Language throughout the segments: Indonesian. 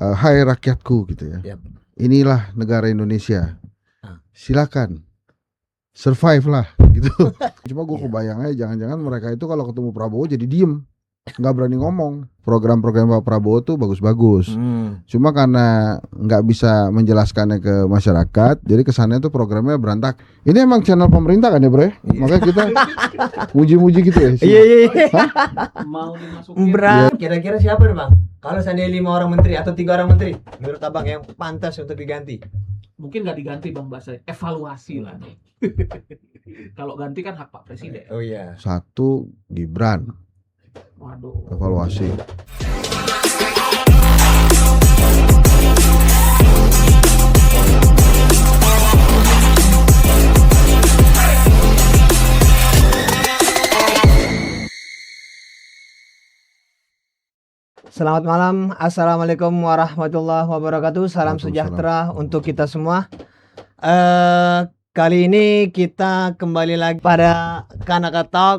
Hai rakyatku gitu ya. Yap. Inilah negara Indonesia. Silakan survive lah gitu. Cuma gue kebayang aja jangan-jangan mereka itu kalau ketemu Prabowo jadi diem, nggak berani ngomong. Program-program Pak Prabowo tuh bagus-bagus. Cuma karena nggak bisa menjelaskannya ke masyarakat, jadi kesannya tuh programnya berantak. Ini emang channel pemerintah kan ya bro? Makanya kita muji-muji gitu ya. Iya. Mau dimasukin. Berat. Kira-kira siapa nih bang? Kalau seandainya 5 orang menteri atau 3 orang menteri, menurut abang yang pantas untuk diganti? Mungkin nggak diganti bang, bahasa evaluasi lah. Kalau ganti kan hak Pak Presiden. Oh iya. 1 Gibran, Waduh. evaluasi. Selamat malam, assalamualaikum warahmatullahi wabarakatuh. Salam sejahtera untuk kita semua. Kali ini kita kembali lagi pada Kanaka Talk.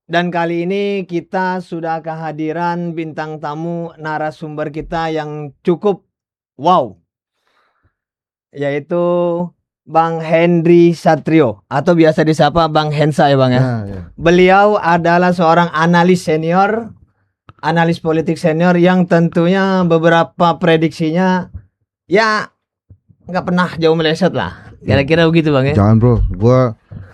Dan kali ini kita sudah kehadiran bintang tamu narasumber kita yang cukup wow, yaitu Bang Henry Satrio atau biasa disapa Bang Hensa ya Bang ya. Ya. Beliau adalah seorang analis senior, analis politik senior yang tentunya beberapa prediksinya ya nggak pernah jauh meleset lah. Kira-kira begitu Bang ya. Jangan bro, gue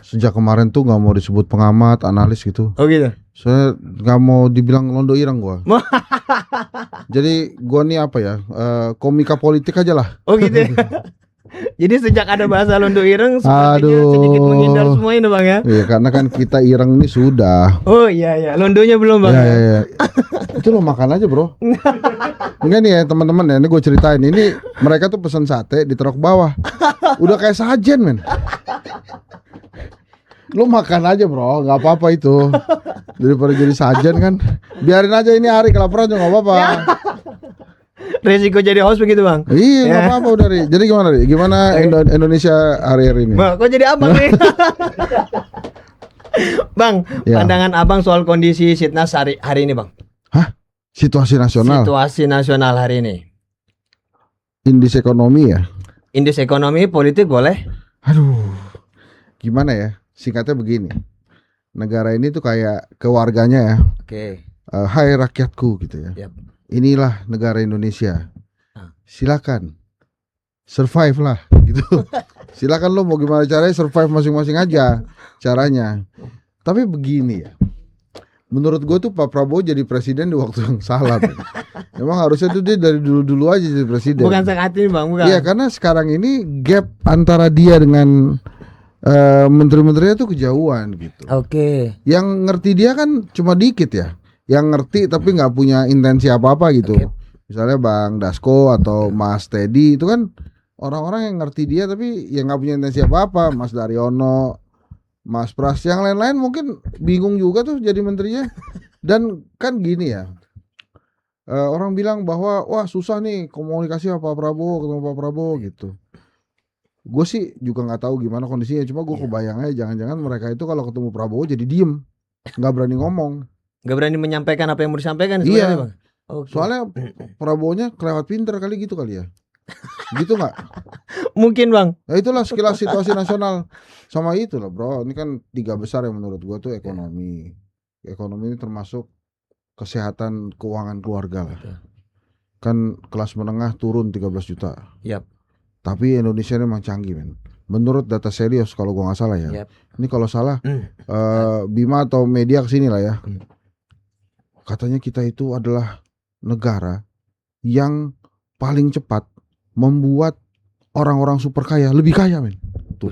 sejak kemarin tuh nggak mau disebut pengamat, analis gitu. Oh gitu. Saya nggak mau dibilang londo ireng gue. Jadi gue nih apa ya, komika politik aja lah. Oh gitu. Jadi sejak ada bahasa londo ireng sepertinya sedikit menghindar semua ini Bang ya. Iya karena kan kita ireng ini sudah. Oh iya, londonya belum Bang. Ya. Itu lo makan aja bro. Enggak nih ya teman-teman ya, ini gue ceritain. Ini mereka tuh pesan sate di truk bawah. Udah kayak sajen men. Lo makan aja bro, nggak apa-apa itu. Daripada jadi sajen kan. Biarin aja ini hari kelaparan juga nggak apa-apa. Resiko jadi host begitu Bang. Iya nggak apa-apa udah Ri. Jadi gimana Ri? Gimana Indonesia hari-hari ini? Bang, kok jadi abang nih? Bang, Ya. pandangan abang soal kondisi Sitnas hari ini Bang. Hah? Situasi nasional? Situasi nasional hari ini. Indeks ekonomi ya? Indeks ekonomi, politik boleh? Aduh, gimana ya? Singkatnya begini. Negara ini tuh kayak keluarganya ya. Oke. Hai rakyatku gitu ya. Yap. Inilah negara Indonesia. Silakan survive lah gitu. Silakan lo mau gimana caranya survive masing-masing aja caranya. Tapi begini ya. Menurut gue tuh Pak Prabowo jadi presiden di waktu yang salah. Memang harusnya tuh dia dari dulu-dulu aja jadi presiden. Bukan saat ini Bang, bukan. Iya, karena sekarang ini gap antara dia dengan menteri-menterinya tuh kejauhan gitu. Oke. Yang ngerti dia kan cuma dikit ya. Yang ngerti tapi nggak punya intensi apa-apa gitu. Oke. Misalnya Bang Dasko atau Mas Teddy itu kan orang-orang yang ngerti dia tapi yang nggak punya intensi apa-apa. Mas Daryono, Mas Pras, yang lain-lain mungkin bingung juga tuh jadi menterinya. Dan kan gini ya, orang bilang bahwa wah susah nih komunikasi sama Pak Prabowo, ketemu Pak Prabowo gitu. Gue sih juga nggak tahu gimana kondisinya, cuma gue kebayang aja jangan-jangan mereka itu kalau ketemu Prabowo jadi diem, nggak berani ngomong. Gak berani menyampaikan apa yang mau disampaikan Iya. sebenarnya Bang. Oke. Soalnya Prabowo-nya kelewat pinter kali ya. Gitu nggak? Mungkin Bang. Nah itulah sekilas situasi nasional. Sama itulah bro, ini kan 3 besar yang menurut gue tuh ekonomi. Ekonomi ini termasuk kesehatan keuangan keluarga lah. Kan kelas menengah turun 13 juta. Yap. Tapi Indonesia ini memang canggih men. Menurut data serius kalau gua nggak salah ya. Yap. Ini kalau salah Bima atau media kesini lah ya. Katanya kita itu adalah negara yang paling cepat membuat orang-orang super kaya lebih kaya men. Tuh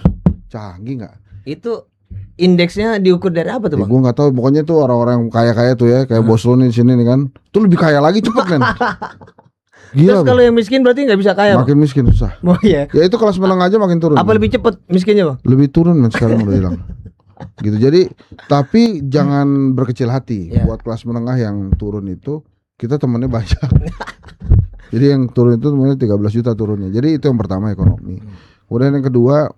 canggih nggak? Itu indeksnya diukur dari apa tuh Bang? Gue nggak tahu. Pokoknya tuh orang-orang kaya-kaya tuh ya, kayak bos lo nih di sini nih kan. Tuh lebih kaya lagi cepet men. Gila. Terus kalau yang miskin berarti nggak bisa kaya makin miskin susah. Bang? Oh iya. Ya itu kelas menengah aja makin turun. Apa lebih cepet miskinnya Bang? Lebih turun men sekarang udah hilang. Gitu. Jadi tapi jangan berkecil hati. Ya. Buat kelas menengah yang turun itu kita temennya banyak. Jadi yang turun itu temennya 13 juta turunnya. Jadi itu yang pertama ekonomi. Kemudian yang kedua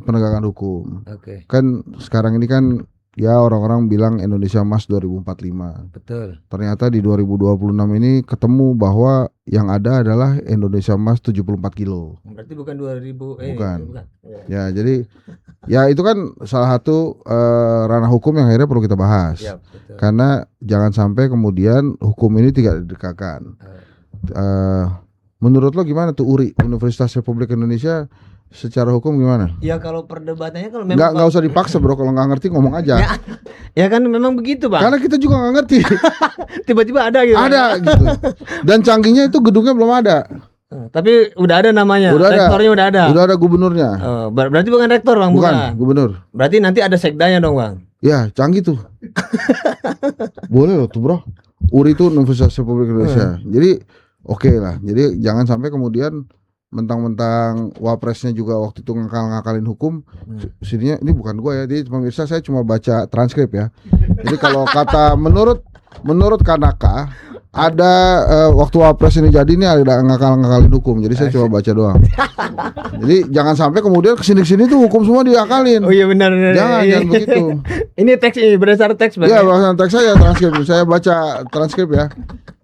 penegakan hukum. Oke. Kan sekarang ini kan ya orang-orang bilang Indonesia Emas 2045. Betul. Ternyata di 2026 ini ketemu bahwa yang ada adalah Indonesia Emas 74 kilo. Berarti bukan 2000 Bukan. bukan. Ya, jadi ya itu kan salah satu ranah hukum yang akhirnya perlu kita bahas. Siap, betul. Karena jangan sampai kemudian hukum ini tidak didekatkan. Menurut lo gimana tuh URI, Universitas Republik Indonesia, secara hukum gimana? Ya kalau perdebatannya kalau memang Nggak usah dipaksa bro, kalau nggak ngerti ngomong aja. ya kan memang begitu Bang. Karena kita juga nggak ngerti. Tiba-tiba ada gitu. Ada gitu. Dan canggihnya itu gedungnya belum ada. Tapi udah ada namanya. Udah ada. Rektornya udah ada. Udah ada gubernurnya. Oh, berarti bukan rektor Bang, Bukan, gubernur. Berarti nanti ada sekdanya dong Bang. Ya, canggih tuh. Boleh loh tuh bro. URI itu Universitas Republik Indonesia. Jadi oke lah. Jadi jangan sampai kemudian mentang-mentang wapresnya juga waktu itu ngakalin hukum. Sininya ini bukan gua ya. Jadi pemirsa, saya cuma baca transkrip ya. Jadi kalau kata menurut Kanaka ada waktu wapres ini jadi ini ada ngakalin hukum. Jadi saya cuma baca doang. Jadi jangan sampai kemudian kesini tuh hukum semua diakalin. Oh iya benar. Jangan begitu. Ini teks ini berdasar teks Bang. Iya, berdasarkan teks saya transkrip. Saya baca transkrip ya.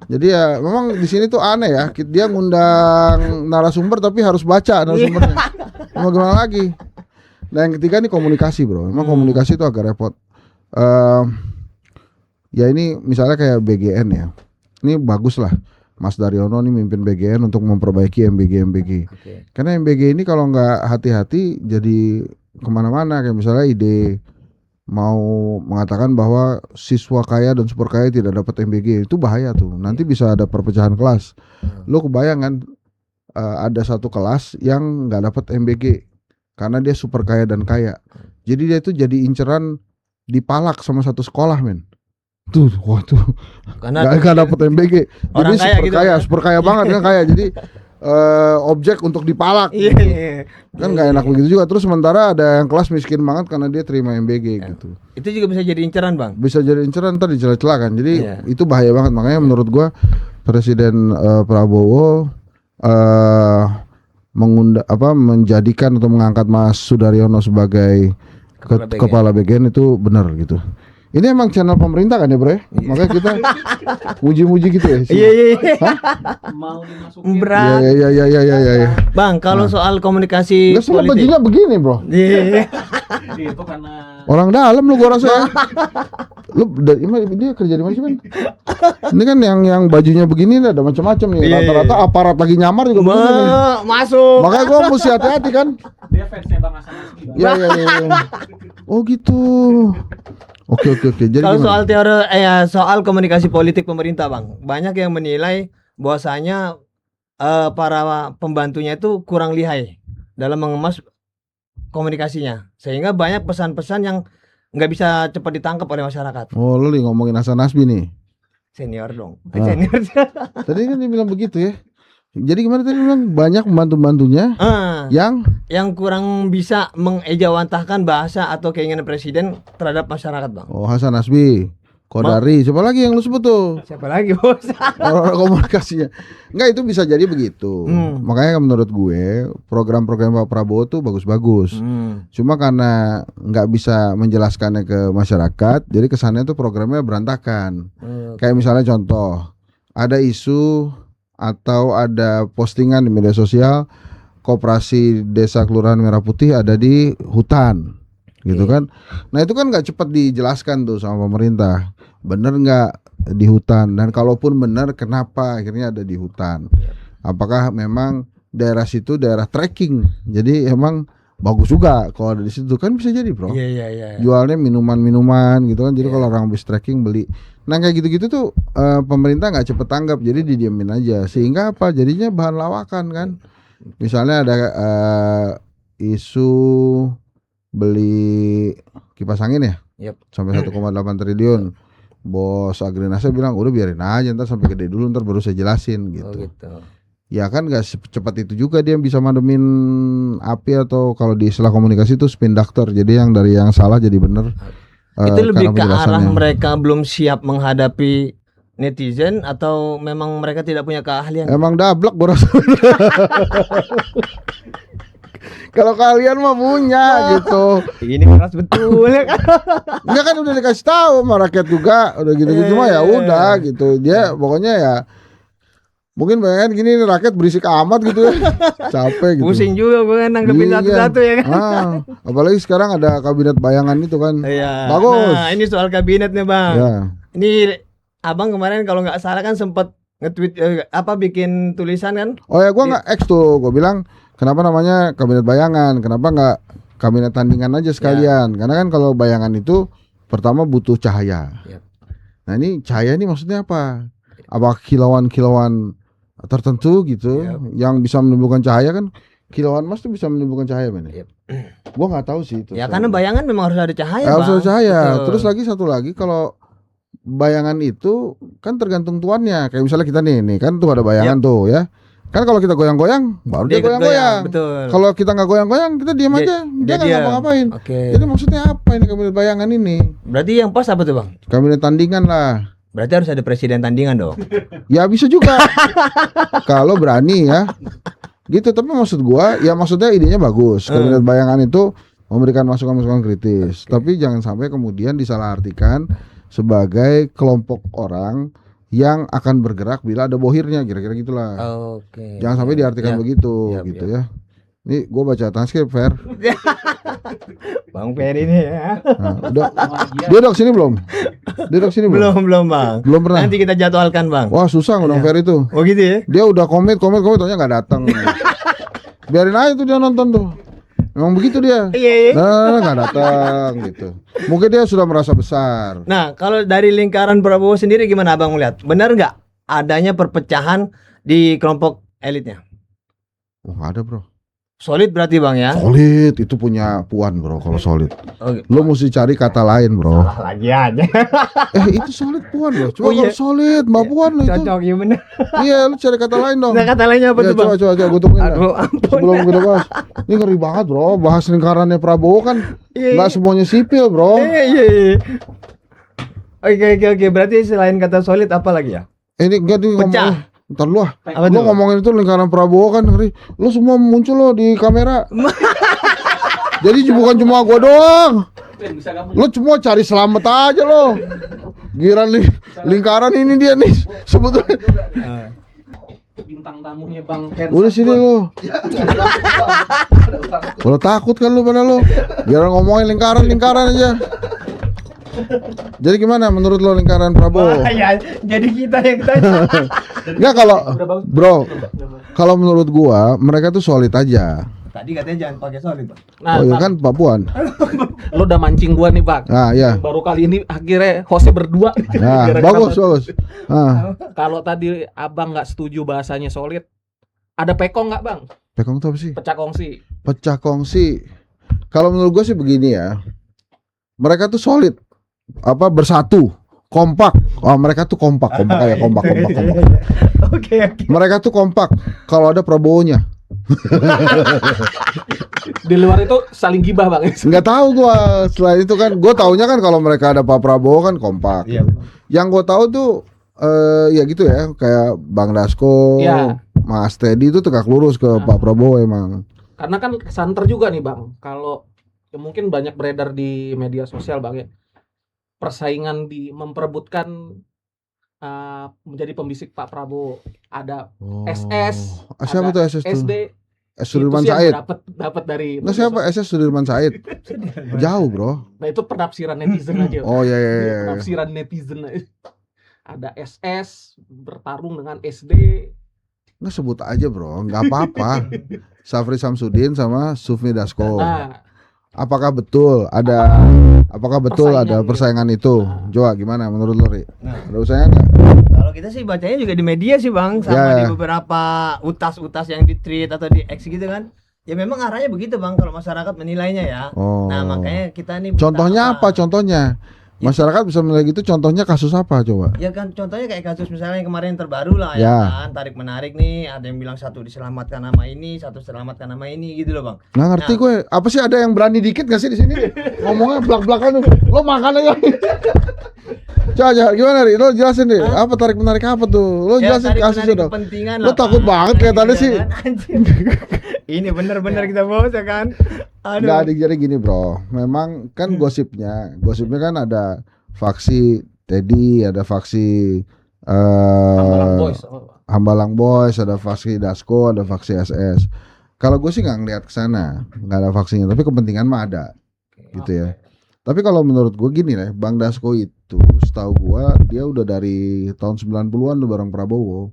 Jadi ya memang di sini tuh aneh ya. Dia ngundang narasumber tapi harus baca narasumbernya. Mau gimana lagi? Nah yang ketiga nih komunikasi bro. Memang komunikasi itu agak repot. Ya ini misalnya kayak BGN ya. Ini bagus lah. Mas Daryono nih mimpin BGN untuk memperbaiki MBG. Oke. Karena MBG ini kalau nggak hati-hati jadi kemana-mana. Kayak misalnya ide mau mengatakan bahwa siswa kaya dan super kaya tidak dapat MBG, itu bahaya tuh. Nanti bisa ada perpecahan kelas. Lo kebayang kan ada satu kelas yang nggak dapat MBG karena dia super kaya dan kaya. Jadi dia itu jadi inceran dipalak sama satu sekolah men. Tuh, wah tuh Karena nggak dapat MBG. Jadi orang kaya super gitu kaya, kan? super kaya banget kan kaya. Jadi objek untuk dipalak. Iya, gitu. iya. Kan nggak enak begitu juga. Terus sementara ada yang kelas miskin banget karena dia terima MBG gitu. Itu juga bisa jadi inceran Bang. Bisa jadi inceran ntar dicela-cela kan. Jadi Iya. itu bahaya banget. Makanya menurut gua Presiden Prabowo menjadikan atau mengangkat Mas Sudaryono sebagai kepala BGN itu benar gitu. Ini emang channel pemerintah kan ya bro ya? Makanya kita muji-muji gitu ya. Iya. Mau dimasukin. Berat. Iya. Bang, kalau soal komunikasi Nggak semua politik. bajunya begini bro. Iya. Itu karena Orang dalam lu gua rasa ya. Lu dia kerja di mana sih men? Ini kan yang bajunya begini ada macam-macam nih. Iya. Rata-rata aparat lagi nyamar juga begini nih. Masuk. Makanya gua mesti hati-hati kan. dia fansnya Bang Hasan Nasbi. Bang. Iya. Oh gitu. Oke. Jadi Kalau gimana? soal komunikasi politik pemerintah Bang, banyak yang menilai bahwasanya para pembantunya itu kurang lihai dalam mengemas komunikasinya, sehingga banyak pesan-pesan yang nggak bisa cepat ditangkap oleh masyarakat. Oh lu nih ngomongin Hasan Nasbi nih. Senior dong. Ah. Senior. Tadi kan dia bilang begitu ya. Jadi gimana tadi bilang banyak pembantu-pembantunya yang kurang bisa mengejawantahkan bahasa atau keinginan presiden terhadap masyarakat Bang. Hasan Nasbi, Kodari, siapa lagi yang lu sebut tuh? Siapa lagi bos? Orang komunikasinya. Enggak, itu bisa jadi begitu. Makanya menurut gue program-program Pak Prabowo tuh bagus-bagus. Cuma karena nggak bisa menjelaskannya ke masyarakat, jadi kesannya tuh programnya berantakan. Kayak misalnya contoh, ada isu atau ada postingan di media sosial Koperasi Desa Kelurahan Merah Putih ada di hutan, gitu kan? Nah itu kan nggak cepat dijelaskan tuh sama pemerintah. Bener nggak di hutan, dan kalaupun benar kenapa akhirnya ada di hutan? Apakah memang daerah situ daerah trekking? Jadi emang bagus juga kalau ada di situ, kan bisa jadi bro. Iya. Jualnya minuman gitu kan, jadi kalau orang habis trekking beli. Nah kayak gitu-gitu tuh pemerintah nggak cepet tanggap, jadi didiemin aja. Sehingga apa? Jadinya bahan lawakan kan. Misalnya ada isu beli kipas angin ya, sampai 1,8 triliun. Bos Agrinasa bilang udah biarin aja, ntar sampai gede dulu, ntar baru saya jelasin gitu. Oh gitu. Ya kan gak secepat itu juga dia bisa mademin api, atau kalau di istilah komunikasi itu spin doctor. Jadi yang dari yang salah jadi bener. Itu lebih ke karena arah penjelasannya. mereka belum siap menghadapi netizen atau memang mereka tidak punya keahlian? Emang dablek gua rasa. Kalau kalian mah punya gitu. Ini keras betul ya kan. Enggak kan udah dikasih tahu sama rakyat juga, udah gitu-gitu mah ya udah gitu. Dia pokoknya ya mungkin bayangin gini rakyat berisik amat gitu ya. Capek gitu. Pusing juga gue nanggepin Iya. satu-satu ya kan. Apalagi sekarang ada kabinet bayangan itu kan. Iya. Bagus. Nah, ini soal kabinetnya, Bang. Ya. Ini Abang kemarin kalau nggak salah kan sempat nge-tweet bikin tulisan kan? Oh ya, gua nggak X tuh, gua bilang kenapa namanya kabinet bayangan, kenapa nggak kabinet tandingan aja sekalian? Karena kan kalau bayangan itu pertama butuh cahaya. Yap. Nah ini cahaya ini maksudnya apa? Apa kilauan-kilauan tertentu gitu yang bisa menimbulkan cahaya kan? Kilauan emas tuh bisa menimbulkan cahaya, men. Yap. Gua nggak tahu sih itu. Ya karena bayangan memang harus ada cahaya, harus ada Bang. cahaya. Betul. Terus lagi satu lagi kalau bayangan itu kan tergantung tuannya. Kayak misalnya kita nih kan tuh ada bayangan tuh ya. Kan kalau kita goyang-goyang baru dia ikut goyang-goyang. Betul. Kalau kita nggak goyang-goyang kita diam aja. Dia nggak diam. ngapa-ngapain. Oke. Jadi maksudnya apa ini kabinet bayangan ini? Berarti yang pas apa tuh, Bang? Kabinet tandingan lah. Berarti harus ada presiden tandingan dong. Ya bisa juga. Kalau berani ya. Gitu, tapi maksud gua ya maksudnya idenya bagus. Kabinet bayangan itu memberikan masukan-masukan kritis. Tapi jangan sampai kemudian disalahartikan sebagai kelompok orang yang akan bergerak bila ada bohirnya, kira-kira gitulah. Oke. Jangan sampai diartikan begitu Yap, gitu ya. Ini gue baca transkrip Fer. Bang Ferry ini ya. Nah, dia udah kesini belum? Dia udah kesini belum? Belum, Bang. Belum pernah. Nanti kita jadwalkan, Bang. Wah susah ngundang Fer itu. Oh gitu ya? Dia udah komit, ternyata nggak datang. Biarin aja tuh dia nonton tuh. Memang begitu dia. Iya. Nah, nggak datang gitu. Mungkin dia sudah merasa besar. Nah, kalau dari lingkaran Prabowo sendiri gimana Abang melihat? Benar nggak adanya perpecahan di kelompok elitnya? Oh, nggak ada bro. Solid berarti Bang ya? Solid itu punya Puan bro. Kalau solid, Oke. lo mesti cari kata lain bro. Lagi aja. Itu solid Puan loh. Coba Oh, iya. kalau solid Mbak Puan loh itu. Cocok ya bener. Iya, lu cari kata lain dong. Nah, kata lainnya apa Ya, tuh Bang? coba gue tungguin dah. Aduh, ampun. Sebelum kita bahas, ini ngeri banget bro. Bahas lingkarannya Prabowo kan Iya, nggak semuanya sipil bro. Iya. Oke. Berarti selain kata solid apa lagi ya? Ini enggak nih Pecah. ngomong. Ntar lu ah. Apa Lu tuh? ngomongin itu lingkaran Prabowo kan ngeri. Lu semua muncul lo di kamera. Jadi bukan cuma gua doang. Bisa kamu Lu semua cari selamat aja lo. Giran lingkaran ini dia nih sebetulnya. bintang tamunya Bang Ken. Udah sini lu. Kalau takut kan lu pada lu. Biar ngomongin lingkaran aja. Jadi gimana menurut lo lingkaran Prabowo? Ya, jadi kita yang tanya. Enggak kalau bro, kalau menurut gua mereka tuh solid aja. Tadi katanya jangan pakai solid, Bang. Nah, Oh iya kan Pak Puan. lo udah mancing gua nih Bang. Nah ya. Baru kali ini akhirnya hostnya berdua. Nah bagus. Nah, Kalau tadi abang nggak setuju bahasanya solid, ada pekong nggak Bang? pekong itu apa sih? Pecah kongsi. Pecah kongsi. Kalau menurut gua sih begini ya. Mereka tuh solid. Apa bersatu, kompak. Oh, mereka tuh kompak. Oke. Mereka tuh kompak kalau ada Prabowo-nya. Di luar itu saling gibah Bang. Nggak tahu gua. Selain itu kan gua taunya kan kalau mereka ada Pak Prabowo kan kompak. Iya. Yang gua tahu tuh ya gitu ya, kayak Bang Dasko, Iya. Mas Teddy itu tegak lurus ke Pak Prabowo emang. Karena kan santer juga nih Bang. Kalau ya mungkin banyak beredar di media sosial Bang ya. Persaingan di memperebutkan menjadi pembisik Pak Prabowo. Ada SS, Siapa tuh SS tuh? SD. Sudirman Itu sih Said. yang dapat dari Nggak siapa SS Sudirman Said. Jauh bro. Nah itu penafsiran netizen aja. Oh iya. Penafsiran netizen aja. Ada SS bertarung dengan SD. Nggak sebut aja bro, nggak apa-apa. Safri Samsudin sama Sufmi Dasko. Nah, Apakah betul ada persaingan itu? Coba gimana menurut lo, Ri? Ada persaingan nggak? Kalau kita sih bacanya juga di media sih Bang, sama Ya. di beberapa utas-utas yang di tweet atau di X gitu kan. Ya memang arahnya begitu Bang kalau masyarakat menilainya ya. Oh. Nah, makanya kita nih minta Contohnya apa? Contohnya? Masyarakat bisa menilai gitu. Contohnya kasus apa coba? Ya kan contohnya kayak kasus misalnya yang kemarin terbaru lah Ya. ya kan, tarik menarik nih, ada yang bilang satu diselamatkan nama ini, satu diselamatkan nama ini gitu loh Bang. Nggak ngerti gue. Apa sih ada yang berani dikit nggak sih di sini? Ngomongnya belak-belakan tuh. Lo makan aja. Coba gimana Ri? Lo jelasin deh. Apa tarik menarik apa tuh? Lo jelasin tarik kasusnya menarik dong. kepentingan Lo lah, takut Pak. banget kelihatannya Iya sih. kan? Anjir. Ini bener-bener kita bos ya kan. Enggak, Aduh. jadi gini bro. Memang kan gosipnya kan ada faksi Teddy, ada faksi Hambalang eh Boys. Hambalang Boys, ada faksi Dasko, ada faksi SS. Kalau gue sih nggak ngeliat ke sana, nggak ada faksinya, tapi kepentingan mah ada, gitu ya. Tapi kalau menurut gue gini lah, Bang Dasko itu setahu gue dia udah dari tahun 90-an tuh bareng Prabowo.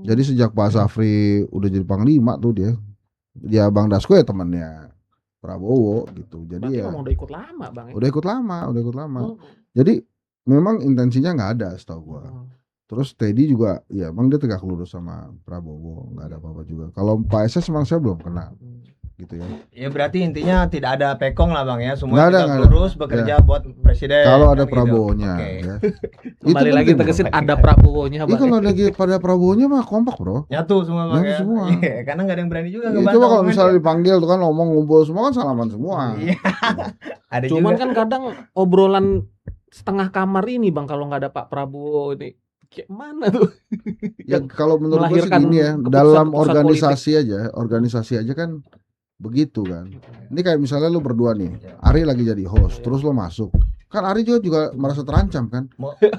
Jadi sejak Pak Safri udah jadi panglima tuh dia. Ya Bang Dasko ya temannya Prabowo gitu. Jadi Berarti ya memang udah ikut lama bang ya? udah ikut lama. Hmm. Jadi memang intensinya nggak ada setahu gue. Hmm. Terus Teddy juga ya emang dia tegak lurus sama Prabowo, nggak ada apa-apa juga. Kalau Pak SS emang saya belum kenal gitu ya. Ya berarti intinya tidak ada pekong lah bang ya. Semua Nggak ada, kita nggak ada. lurus bekerja buat presiden. Kalau ada kan gitu. Prabowo-nya Oke. ya. Kembali lagi penting, tegesin bro. ada Prabowo-nya Iya bang. kalau lagi pada Prabowo-nya mah kompak bro. Nyatu semua bang Nyatu ya. semua. Iya, karena nggak ada yang berani juga Ya, ngebantah coba kalau omongan misalnya dia. dipanggil tuh kan ngomong ngumpul semua kan salaman semua. Iya. Ada Cuman juga. kan kadang obrolan setengah kamar ini bang kalau nggak ada Pak Prabowo ini kayak mana tuh? Ya kalau menurut gue sih melahirkan gini ya, keputusan- dalam keputusan organisasi aja kan begitu kan. Ini kayak misalnya lu berdua nih, Ari lagi jadi host, terus lo masuk. Kan Ari juga merasa terancam kan.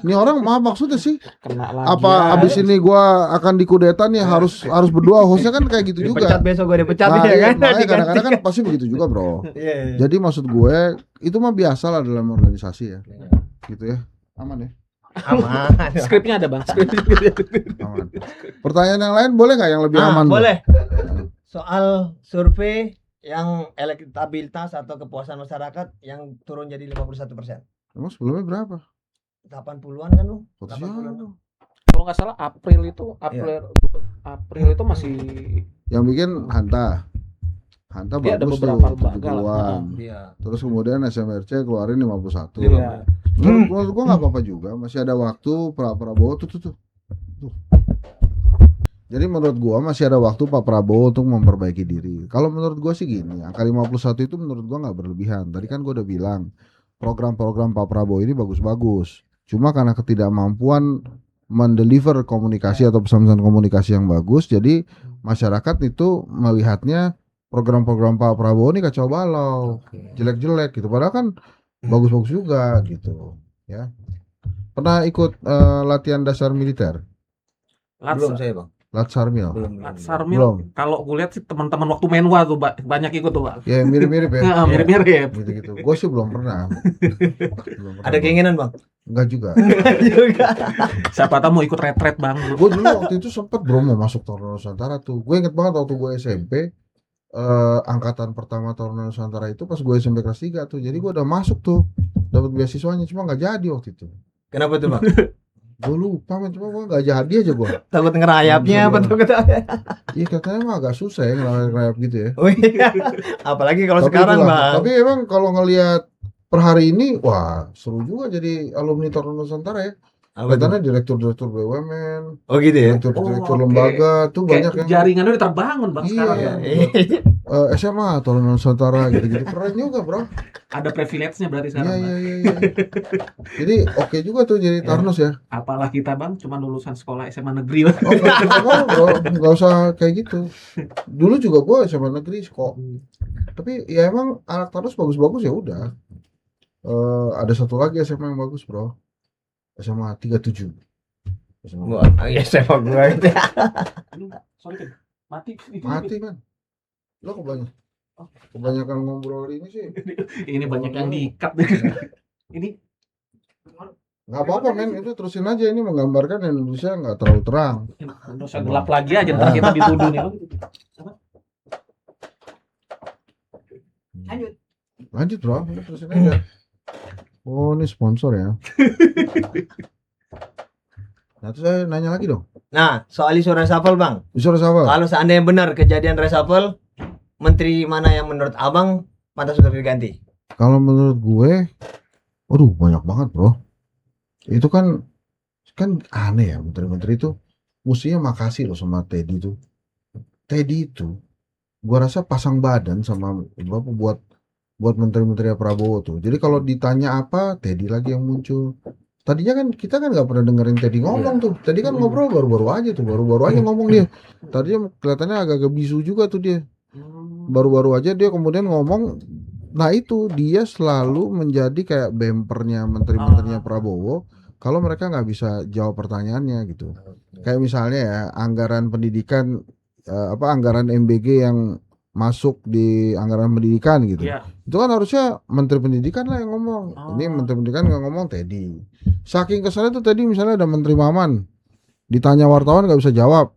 Ini orang maksudnya sih kena lagi. apa ya. abis ini gua akan dikudeta nih harus berdua hostnya kan kayak gitu juga. Dipecat besok gue dipecat Nah, ya iya, kan. makanya kadang-kadang kan Diganti. pasti begitu juga bro. Iya, iya. Jadi maksud gue itu mah biasa lah dalam organisasi ya, gitu ya, aman ya, Aman. Skripnya ada bang. aman. Pertanyaan yang lain boleh nggak yang lebih aman? Bro? Boleh. Soal survei yang elektabilitas atau kepuasan masyarakat yang turun jadi 51%. Emang sebelumnya berapa? 80-an kan lu? Kata 80-an. siapa? Kalau nggak salah April itu masih Yang bikin Hanta Dia ada bagus beberapa tuh lembaga lah. 70-an. Iya. Terus kemudian SMRC keluarin 51. Iya. Menurut gua nggak apa-apa juga, masih ada waktu Prabowo tuh. Jadi menurut gua masih ada waktu Pak Prabowo untuk memperbaiki diri. Kalau menurut gua sih gini, angka 51 itu menurut gua nggak berlebihan. Tadi kan gua udah bilang program-program Pak Prabowo ini bagus-bagus. Cuma karena ketidakmampuan mendeliver komunikasi atau pesan-pesan komunikasi yang bagus, jadi masyarakat itu melihatnya program-program Pak Prabowo ini kacau balau, jelek-jelek gitu. Padahal kan bagus-bagus juga gitu, ya. Pernah ikut latihan dasar militer? Belum saya, Bang. Latsarmil. Belum. Sarmil. Belum. Kalau gue lihat sih teman-teman waktu Menwa tuh banyak ikut tuh bang. Ya mirip-mirip ya. Nah, mirip-mirip. Gitu-gitu. Gue sih belum pernah. Ada keinginan, Bang? Enggak juga. Juga. Siapa tahu mau ikut retret bang. Gue dulu waktu itu sempet bro mau masuk Taruna Nusantara tuh. Gue inget banget waktu gue SMP angkatan pertama Taruna Nusantara itu pas gue SMP kelas 3 tuh. Jadi gue udah masuk tuh. Dapat beasiswanya cuma nggak jadi waktu itu. Kenapa tuh, Bang? Gue lupa men, cuma gue nggak jadi aja gue. Takut ngerayapnya apa tuh kata? Iya katanya mah agak susah ya ngerayap gitu ya. Oh iya. Apalagi kalau Tapi sekarang, itulah. Bang. Tapi emang kalau ngelihat per hari ini, wah seru juga jadi alumni Taruna Nusantara ya. Apa tuh? Kelihatannya direktur-direktur BUMN, Oh gitu ya. direktur-direktur Oh, oke. lembaga tuh banyak Kayak yang jaringannya udah terbangun bang Iya. sekarang ya. SMA Taruna Nusantara gitu-gitu keren juga bro. Ada privilege-nya berarti Iya sekarang. Bang. iya. Jadi oke juga tuh jadi Tarnus ya. Apalah kita bang, cuma lulusan sekolah SMA negeri bang. Oh nggak mau bro, nggak usah kayak gitu. Dulu juga gua SMA negeri kok. Tapi ya emang anak Tarnus bagus-bagus ya udah. Ada satu lagi SMA yang bagus bro. SMA 37. SMA Gua, ya sama gua itu. Aduh, sorry Ken. Mati. mati kan. Lo kebanyakan ngobrol ini sih. Ini banyak yang diikat. Ini Nggak apa-apa men, itu terusin aja ini menggambarkan Indonesia nggak terlalu terang. Indonesia gelap lagi aja ntar kita dituduh nih. Lanjut bro, ini terusin aja. Oh ini sponsor ya. Nah terus saya nanya lagi dong. Nah, soal isu reshuffle, Bang. Bisa apa? Kalau seandainya benar kejadian reshuffle, menteri mana yang menurut Abang pantas untuk diganti? Kalau menurut gue, aduh banyak banget bro. Itu kan aneh ya menteri-menteri itu. Mestinya makasih loh sama Teddy itu. Teddy itu, gua rasa pasang badan sama buat menteri-menteri Prabowo tuh. Jadi kalau ditanya apa, Teddy lagi yang muncul. Tadinya kan kita kan nggak pernah dengerin Teddy ngomong tuh. Tadi kan ngobrol baru-baru aja tuh, baru-baru aja ngomong dia. Tadinya kelihatannya agak-agak bisu juga tuh dia. Baru-baru aja dia kemudian ngomong. Nah itu dia selalu menjadi kayak bempernya menteri-menterinya Prabowo kalau mereka nggak bisa jawab pertanyaannya gitu. Kayak misalnya ya anggaran pendidikan anggaran MBG yang masuk di anggaran pendidikan gitu. Iya. Itu kan harusnya menteri pendidikan lah yang ngomong. Ini menteri pendidikan yang ngomong Teddy. Saking kesannya tuh tadi misalnya ada Menteri Maman ditanya wartawan nggak bisa jawab,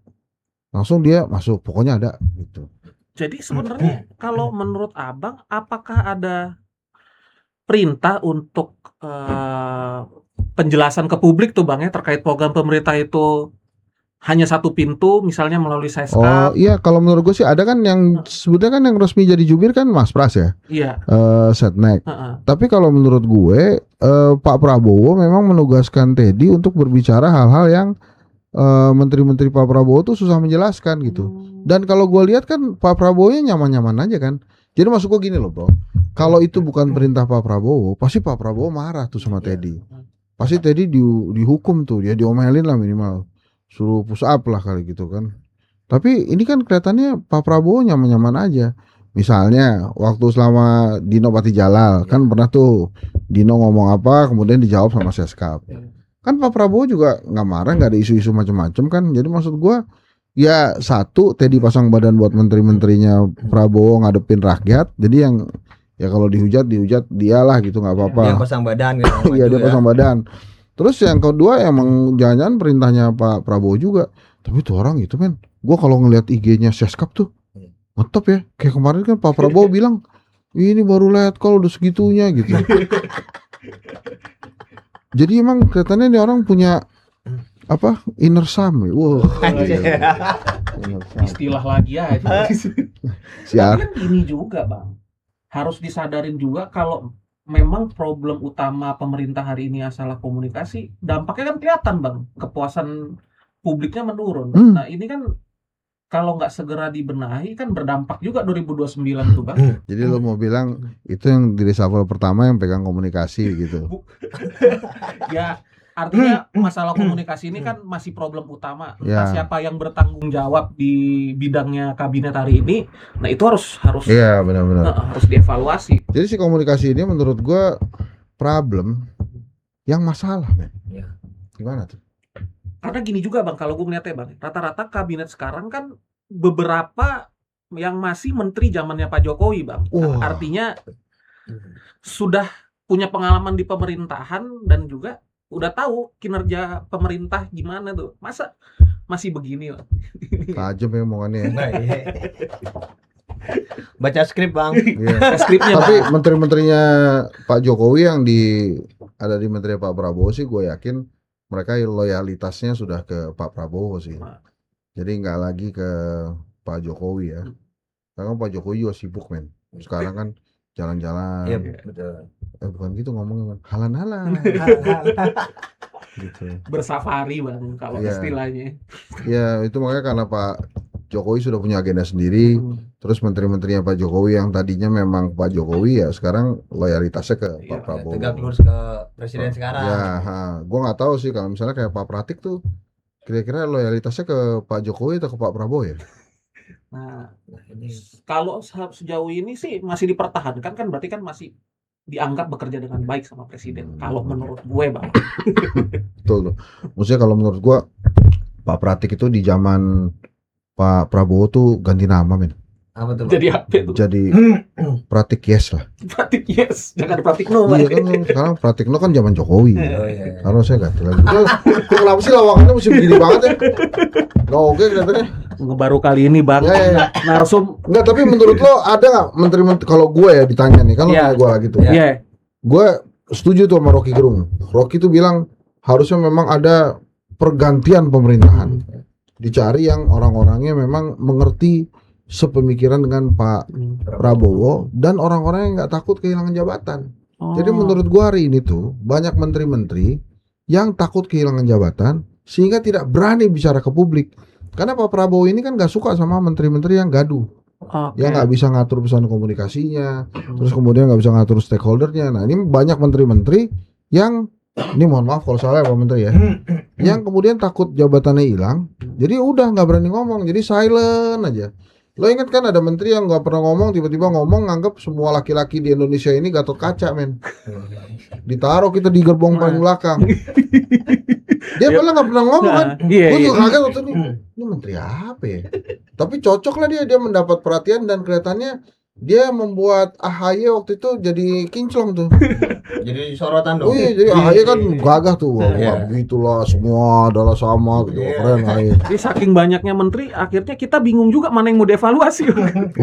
langsung dia masuk. Pokoknya ada gitu. Jadi sebenarnya kalau menurut Abang, apakah ada perintah untuk penjelasan ke publik tuh Bang ya terkait program pemerintah itu hanya satu pintu, misalnya melalui Oh Seskap? iya, kalau menurut gue sih ada kan yang sebetulnya kan yang resmi jadi jubir kan Mas Pras ya, Iya. Setnek. Heeh. Tapi kalau menurut gue Pak Prabowo memang menugaskan Teddy untuk berbicara hal-hal yang menteri-menteri Pak Prabowo tuh susah menjelaskan gitu. Dan kalau gue lihat kan Pak Prabowo-nya nyaman-nyaman aja kan. Jadi maksud gue gini loh bro, kalau itu bukan perintah Pak Prabowo, pasti Pak Prabowo marah tuh sama Teddy. Pasti Teddy dihukum tuh, dia diomelin lah minimal, suruh push up lah kali gitu kan. Tapi ini kan kelihatannya Pak Prabowo nyaman-nyaman aja. Misalnya waktu selama Dino Patijalal kan pernah tuh Dino ngomong apa kemudian dijawab sama Seskap. Kan Pak Prabowo juga nggak marah, nggak ada isu-isu macam-macam kan. Jadi maksud gua ya satu Teddy pasang badan buat menteri-menterinya Prabowo ngadepin rakyat. Jadi yang ya kalau dihujat dialah gitu, nggak apa-apa. Dia pasang badan gitu. Iya dia pasang badan. Terus yang kedua emang jangan-jangan perintahnya Pak Prabowo juga. Tapi tuh orang gitu men, gua kalau ngelihat IG-nya Seskap tuh ngetop ya. Kayak kemarin kan Pak Prabowo bilang ini baru lihat kalau udah segitunya gitu. Jadi emang kelihatannya ini orang punya apa inner sum ya. Wow. Inner sum. Istilah lagi aja. Siap. Tapi kan ini juga Bang, harus disadarin juga kalau memang problem utama pemerintah hari ini masalah komunikasi, dampaknya kan kelihatan Bang, kepuasan publiknya menurun. Nah ini kan kalau nggak segera dibenahi kan berdampak juga 2029 tuh Bang. Jadi lo mau bilang itu yang di reshuffle pertama yang pegang komunikasi gitu. Ya artinya masalah komunikasi ini kan masih problem utama. Ya. Nah, siapa yang bertanggung jawab di bidangnya kabinet hari ini, nah itu harus Iya benar-benar. harus dievaluasi. Jadi si komunikasi ini menurut gua problem yang masalah men. Iya. Gimana tuh? Karena gini juga Bang, kalau gue ngeliatnya Bang, rata-rata kabinet sekarang kan beberapa yang masih menteri zamannya Pak Jokowi Bang. Wah. Artinya sudah punya pengalaman di pemerintahan dan juga udah tahu kinerja pemerintah gimana tuh. Masa masih begini Bang? Tajam ya omongannya ya. Nah, iya. Baca skrip Bang. Iya. Skripnya Tapi Bang. menteri-menterinya Pak Jokowi yang ada di menteri Pak Prabowo sih gue yakin mereka loyalitasnya sudah ke Pak Prabowo sih. Jadi nggak lagi ke Pak Jokowi ya. Karena Pak Jokowi juga sibuk men. Sekarang kan jalan-jalan. Iya betul. Bukan gitu ngomongnya, halan-halan. Gitu. Bersafari Bang kalau Iya. istilahnya. Ya itu makanya karena Pak Jokowi sudah punya agenda sendiri. Terus menteri-menterinya Pak Jokowi yang tadinya memang Pak Jokowi ya sekarang loyalitasnya ke Pak Prabowo. Tegak lurus ke presiden sekarang. Ya, gue nggak tahu sih kalau misalnya kayak Pak Pratik tuh kira-kira loyalitasnya ke Pak Jokowi atau ke Pak Prabowo ya? Nah, Ini kalau sejauh ini sih masih dipertahankan kan berarti kan masih dianggap bekerja dengan baik sama presiden. Kalau menurut gue Bang. Betul tuh. Maksudnya kalau menurut gue Pak Pratik itu di zaman Pak Prabowo tuh ganti nama men. apa tuh? Jadi apa itu? Jadi Pratik Yes lah. Pratik Yes, jangan Pratikno Bang. Iya kan sekarang Pratikno kan zaman Jokowi. Oh iya. Karena saya ganti lagi. Kenapa sih lawakannya mesti begini banget ya? Nggak oke kelihatannya. Baru kali ini Bang. Ya. Narsum. Enggak, tapi menurut lo ada nggak menteri-menteri kalau gue ya ditanya nih, kan lo Iya. nanya gue lagi tuh. Iya. Gue setuju tuh sama Rocky Gerung. Rocky tuh bilang harusnya memang ada pergantian pemerintahan. Dicari yang orang-orangnya memang mengerti sepemikiran dengan Pak Prabowo dan orang-orang yang nggak takut kehilangan jabatan. Jadi menurut gua hari ini tuh banyak menteri-menteri yang takut kehilangan jabatan sehingga tidak berani bicara ke publik. Karena Pak Prabowo ini kan nggak suka sama menteri-menteri yang gaduh, yang nggak bisa ngatur pesan komunikasinya, terus kemudian nggak bisa ngatur stakeholdernya. Nah ini banyak menteri-menteri yang ini mohon maaf kalau salah ya Pak Menteri ya, yang kemudian takut jabatannya hilang, jadi udah nggak berani ngomong, jadi silent aja. Lo ingat kan ada menteri yang nggak pernah ngomong, tiba-tiba ngomong, nganggap semua laki-laki di Indonesia ini Gatot Kaca, men. Ditaruh kita di gerbong paling belakang. Dia malah nggak pernah ngomong kan. Gue juga kaget waktu ini menteri apa ya? Tapi cocok lah dia mendapat perhatian dan kelihatannya dia membuat AHY waktu itu jadi kinclong tuh. Jadi sorotan Oh dong. iya, jadi AHY kan gagah tuh. Wah, Iya. begitulah semua adalah sama gitu. Keren AHY. Jadi saking banyaknya menteri, akhirnya kita bingung juga mana yang mau dievaluasi.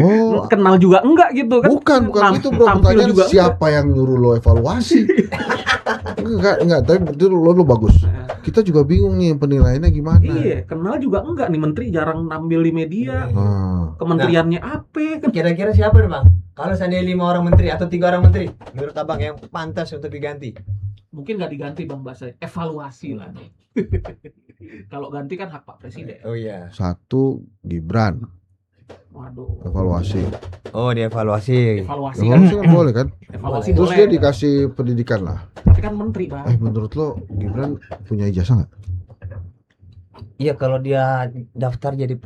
Oh, Kenal juga enggak gitu kan? bukan itu bro. Tampil Pertanyaan juga siapa yang nyuruh lo evaluasi? Enggak, tapi betul lo bagus. Kita juga bingung nih penilaiannya gimana. Iya, kenal juga enggak nih menteri, jarang nampil di media. Ah. Kementeriannya apa? Kan Kira-kira siapa nih bang? Kalau seandainya 5 orang menteri atau 3 orang menteri, menurut abang yang pantas untuk diganti? mungkin nggak diganti bang bahasa evaluasi lah. Kalau ganti kan hak Pak Presiden. Oh iya. Satu Gibran, Waduh. evaluasi. Oh dievaluasi. Evaluasi kan, Evaluasi kan boleh kan? evaluasi Terus boleh. dia dikasih pendidikan lah. Tapi kan menteri bang. Menurut lo Gibran punya ijazah nggak? Iya kalau dia daftar jadi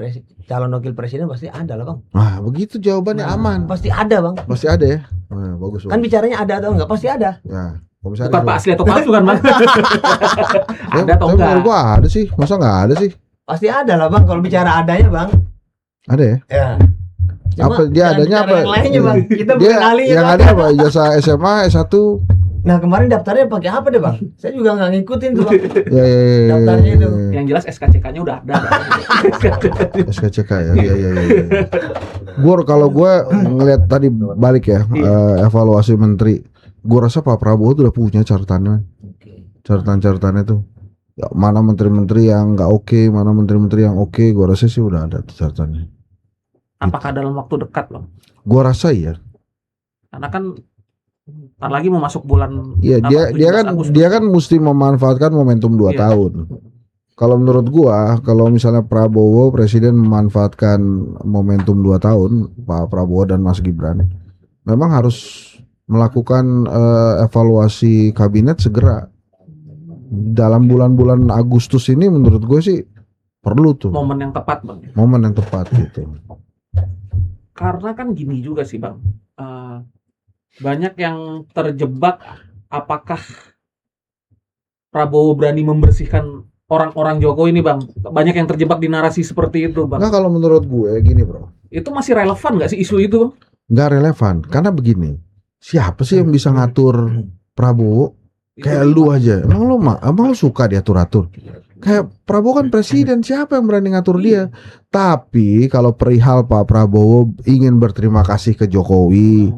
calon wakil presiden pasti ada lah bang. Nah, begitu jawabannya aman. Pasti ada bang. Pasti ada ya. Nah, bagus. Kan bicaranya ada atau enggak? Pasti ada. Ya, komisaris. Bukan Pak asli atau palsu kan bang? Ya, Ada atau tapi enggak? menurut gua ada sih. Masa nggak ada sih? Pasti ada lah bang. Kalau bicara adanya bang. Ada ya? Ya. Apa dia jangan adanya bicara apa? Yang lainnya bang. Kita Dia bukan ahlinya yang bang. ada apa? Ijazah SMA, S1. Nah kemarin daftarnya pakai apa deh bang? Saya juga nggak ngikutin tuh bang. Ya. Daftarnya itu. Yang jelas SKCK-nya udah ada. SKCK ya. Iya. Kalau gue ngelihat tadi balik ya evaluasi menteri, gue rasa Pak Prabowo tuh udah punya catatannya, catatan-catatannya tuh. Ya, mana menteri-menteri yang nggak oke, mana menteri-menteri yang oke, gue rasa sih udah ada tuh catatannya. Apakah dalam waktu dekat bang? Gue rasa iya. Karena kan ntar lagi mau masuk bulan. Iya, apa, dia 17 kan Agustus. dia kan mesti memanfaatkan momentum 2 Iya. tahun. Kalau menurut gua, kalau misalnya Prabowo presiden memanfaatkan momentum 2 tahun, Pak Prabowo dan Mas Gibran, memang harus melakukan evaluasi kabinet segera. Dalam bulan-bulan Agustus ini menurut gue sih perlu tuh Momen yang tepat bang. momen yang tepat gitu. Karena kan gini juga sih bang. Banyak yang terjebak. Apakah Prabowo berani membersihkan orang-orang Jokowi ini bang? Banyak yang terjebak di narasi seperti itu bang. Nah, kalau menurut gue gini bro, Itu masih relevan nggak sih isu itu bang? nggak relevan karena begini, siapa sih yang bisa ngatur Prabowo? Kayak lu aja, emang lu suka diatur-atur? Kayak Prabowo kan presiden, siapa yang berani ngatur dia? Tapi kalau perihal Pak Prabowo ingin berterima kasih ke Jokowi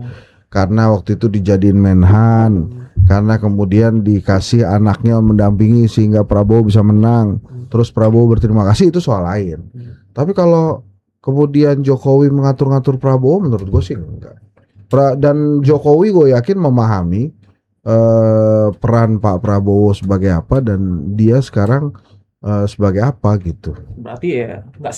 karena waktu itu dijadiin Menhan, karena kemudian dikasih anaknya mendampingi sehingga Prabowo bisa menang. Terus Prabowo berterima kasih, itu soal lain. Tapi kalau kemudian Jokowi mengatur-ngatur Prabowo, menurut gue sih enggak. Dan Jokowi gue yakin memahami peran Pak Prabowo sebagai apa dan dia sekarang sebagai apa gitu. Berarti ya nggak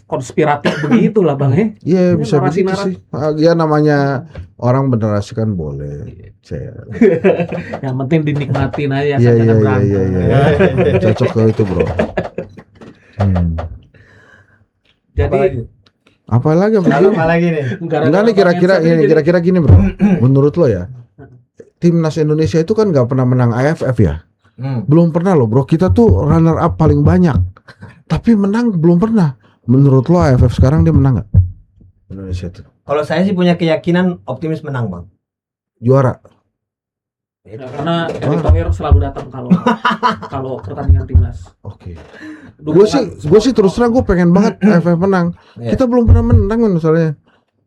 konspiratif begitu lah bang ya? Iya, Ini bisa begitu narasi-narasi. sih. Ya namanya orang benerasi kan boleh. Saya. Yang penting dinikmatin aja. Iya, jangan berantem. Cocok ke itu bro. Jadi Apalagi Lalu apa lagi nih? enggak nih kira-kira gini bro. Menurut lo ya, timnas Indonesia itu kan nggak pernah menang AFF ya. Belum pernah loh bro, kita tuh runner up paling banyak. Tapi menang belum pernah. Menurut lo AFF sekarang dia menang nggak? Indonesia tuh Kalau saya sih punya keyakinan optimis menang bang. juara. ya, karena Erick Thohir selalu datang kalau pertandingan timnas. Oke. Gue sih terus terang gue pengen banget AFF menang. Iya. Kita belum pernah menang misalnya.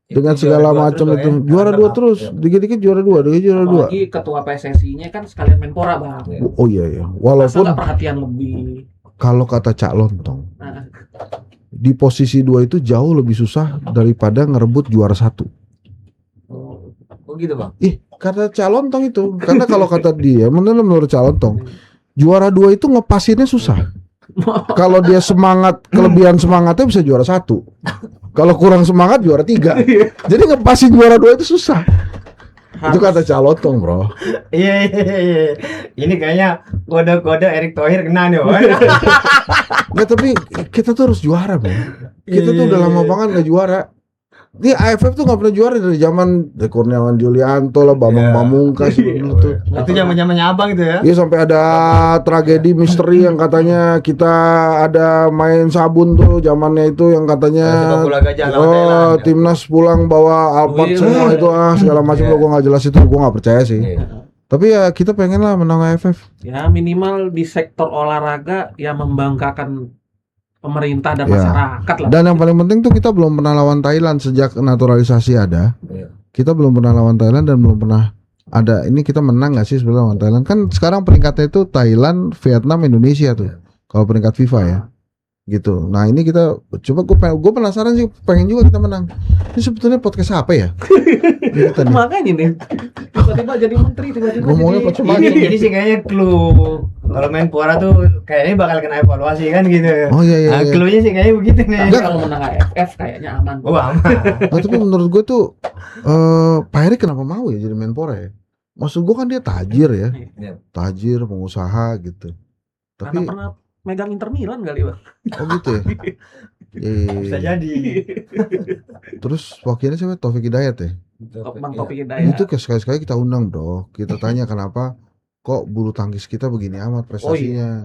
Dengan Itu segala juara dua macam terus, itu ya. juara 2 terus, Ya. dikit-dikit juara 2, Apalagi ketua PSSI-nya kan sekalian Menpora bang. Oh iya. Masa Walaupun nggak perhatian lebih. kalau kata Cak Lontong Nah, di posisi 2 itu jauh lebih susah daripada ngerebut juara 1. Oh gitu bang. Kata Cak Lontong itu, karena kalau kata dia, menurut Cak Lontong, juara 2 itu ngepasinnya susah. Kalau dia semangat, kelebihan semangatnya bisa juara 1. Kalau kurang semangat juara 3. Jadi ngepasin juara 2 itu susah. Itu kata Calotong, bro. Iya. Ini kayaknya kode-kode Erick Thohir kena nih, Bang. Nggak, tapi kita tuh harus juara, bro. Kita tuh udah lama banget nggak juara. Di AFF tuh nggak pernah juara dari zaman Kurniawan Julianto lah, Bambang Pamungkas dulu tuh. Itu zaman-zamannya Abang itu ya. Iya, sampai ada tragedi misteri yang katanya kita ada main sabun tuh zamannya itu yang katanya Sepak bola gajah lawan Thailand. timnas pulang bawa Alphard semua itu segala macam. Gua nggak jelas itu, gua nggak percaya sih. Tapi ya kita pengen lah menang AFF. Ya minimal di sektor olahraga ya membanggakan pemerintah dan masyarakat lah. Dan yang paling penting tuh kita belum pernah lawan Thailand sejak naturalisasi ada. Kita belum pernah lawan Thailand dan belum pernah ada. Ini kita menang nggak sih sebenarnya lawan Thailand? Kan sekarang peringkatnya itu Thailand, Vietnam, Indonesia tuh. Kalau peringkat FIFA ya. Gitu. Nah ini kita coba gue penasaran sih, pengen juga kita menang. Ini sebetulnya podcast apa ya? Gitu, Makanya nih tiba-tiba jadi menteri, tiba-tiba ngomongnya jadi macam-macam. Ini sih kayaknya clue kalau main Pora tuh kayaknya bakal kena evaluasi kan gitu. Oh iya. Nah, clue-nya sih kayaknya begitu nih. Tapi kalau menang AFF kayaknya aman. Oh, aman. Nah, tapi menurut gue tuh Pak Erick kenapa mau ya jadi Menpora ya? Maksud gue kan dia tajir ya, tajir pengusaha gitu. Karena Tapi pernah megang Inter Milan kali, Bang. oh gitu ya. Bisa jadi. Terus wakilnya siapa? Taufik Hidayat ya? Bang Taufik Hidayat. Itu sekali-sekali kita undang, bro. Kita tanya kenapa kok bulu tangkis kita begini amat prestasinya.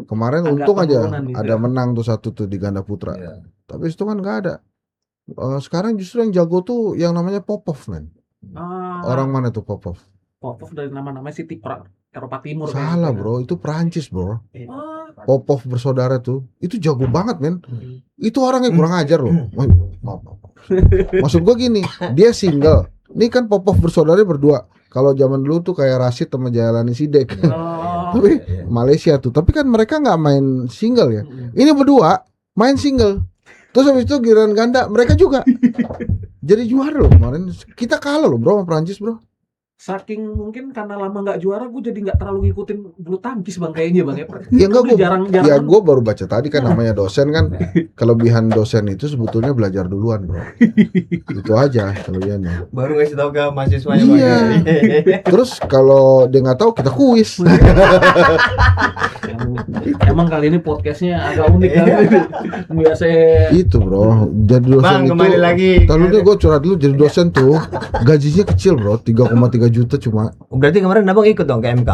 Kemarin Agak untung aja penurunan nih. ada menang tuh satu tuh di ganda putra. Tapi itu kan nggak ada. Sekarang justru yang jago tuh yang namanya Popov, men. Orang mana tuh Popov? Popov dari nama-namanya City Eropa Timur. Salah, bro. Itu Perancis, bro. Popov bersaudara tuh. Itu jago banget, men. Itu orangnya kurang ajar loh. Maaf. Maksud gua gini, dia single. Ini kan Popov bersaudara berdua. Kalau zaman dulu tuh kayak Rashid sama Jailani Sidek. Tapi Malaysia tuh. Tapi kan mereka nggak main single ya. Ini berdua main single. Terus habis itu giliran ganda mereka juga. Jadi juara loh kemarin. Kita kalah loh, bro, sama Prancis, bro. Saking mungkin karena lama nggak juara, gue jadi nggak terlalu ngikutin bulu tangkis, Bang, kayaknya, Bang, ya. Ya enggak, Udah jarang-jarang. ya gue baru baca tadi kan namanya dosen kan. Kelebihan dosen itu sebetulnya belajar duluan, bro. Itu aja kelebihannya. Baru ngasih tahu ke mahasiswanya. Iya. Terus kalau dia nggak tahu kita kuis. Emang kali ini podcastnya agak unik kan. Biasa Itu, bro. Jadi dosen Bang, itu. kembali lagi. Lalu deh gue curhat dulu, jadi dosen tuh gajinya kecil, bro. 3,3 juta cuma. Berarti kemarin Abang ikut dong ke MK?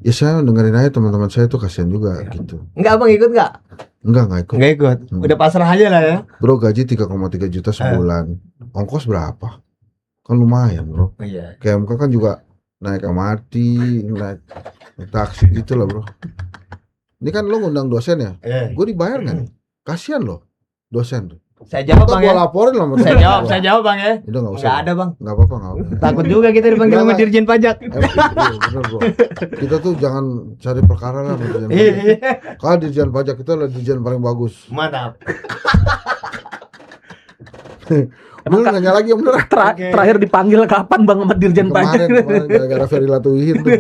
Ya saya dengerin aja teman-teman saya tuh kasihan juga gitu. Enggak, Abang ikut enggak? Enggak ikut. Enggak ikut. Udah pasrah aja lah ya. Bro, gaji 3,3 juta sebulan. Ongkos berapa? Kan lumayan, bro. Iya. Kayak MK kan juga naik MRT, naik taksi gitu lah, bro. Ini kan lo ngundang dosen ya? Gue dibayar nggak nih? Kasian loh dosen tuh. Saya jawab, Atau Bang, gue ya. laporin lah. Saya jawab, Bang, ya. Udah nggak usah. Enggak ada, Bang. Nggak apa-apa, nggak apa-apa. Takut juga kita dipanggil sama Dirjen Pajak. Iya, bener, bro. Kita tuh jangan cari perkara lah sama Dirjen Pajak. Iya. Kalau Dirjen Pajak kita adalah Dirjen paling bagus. Mantap. Lu nanya lagi yang bener. terakhir dipanggil kapan, Bang, sama Dirjen Pajak? Kemarin gara-gara Ferry Latuhin tuh.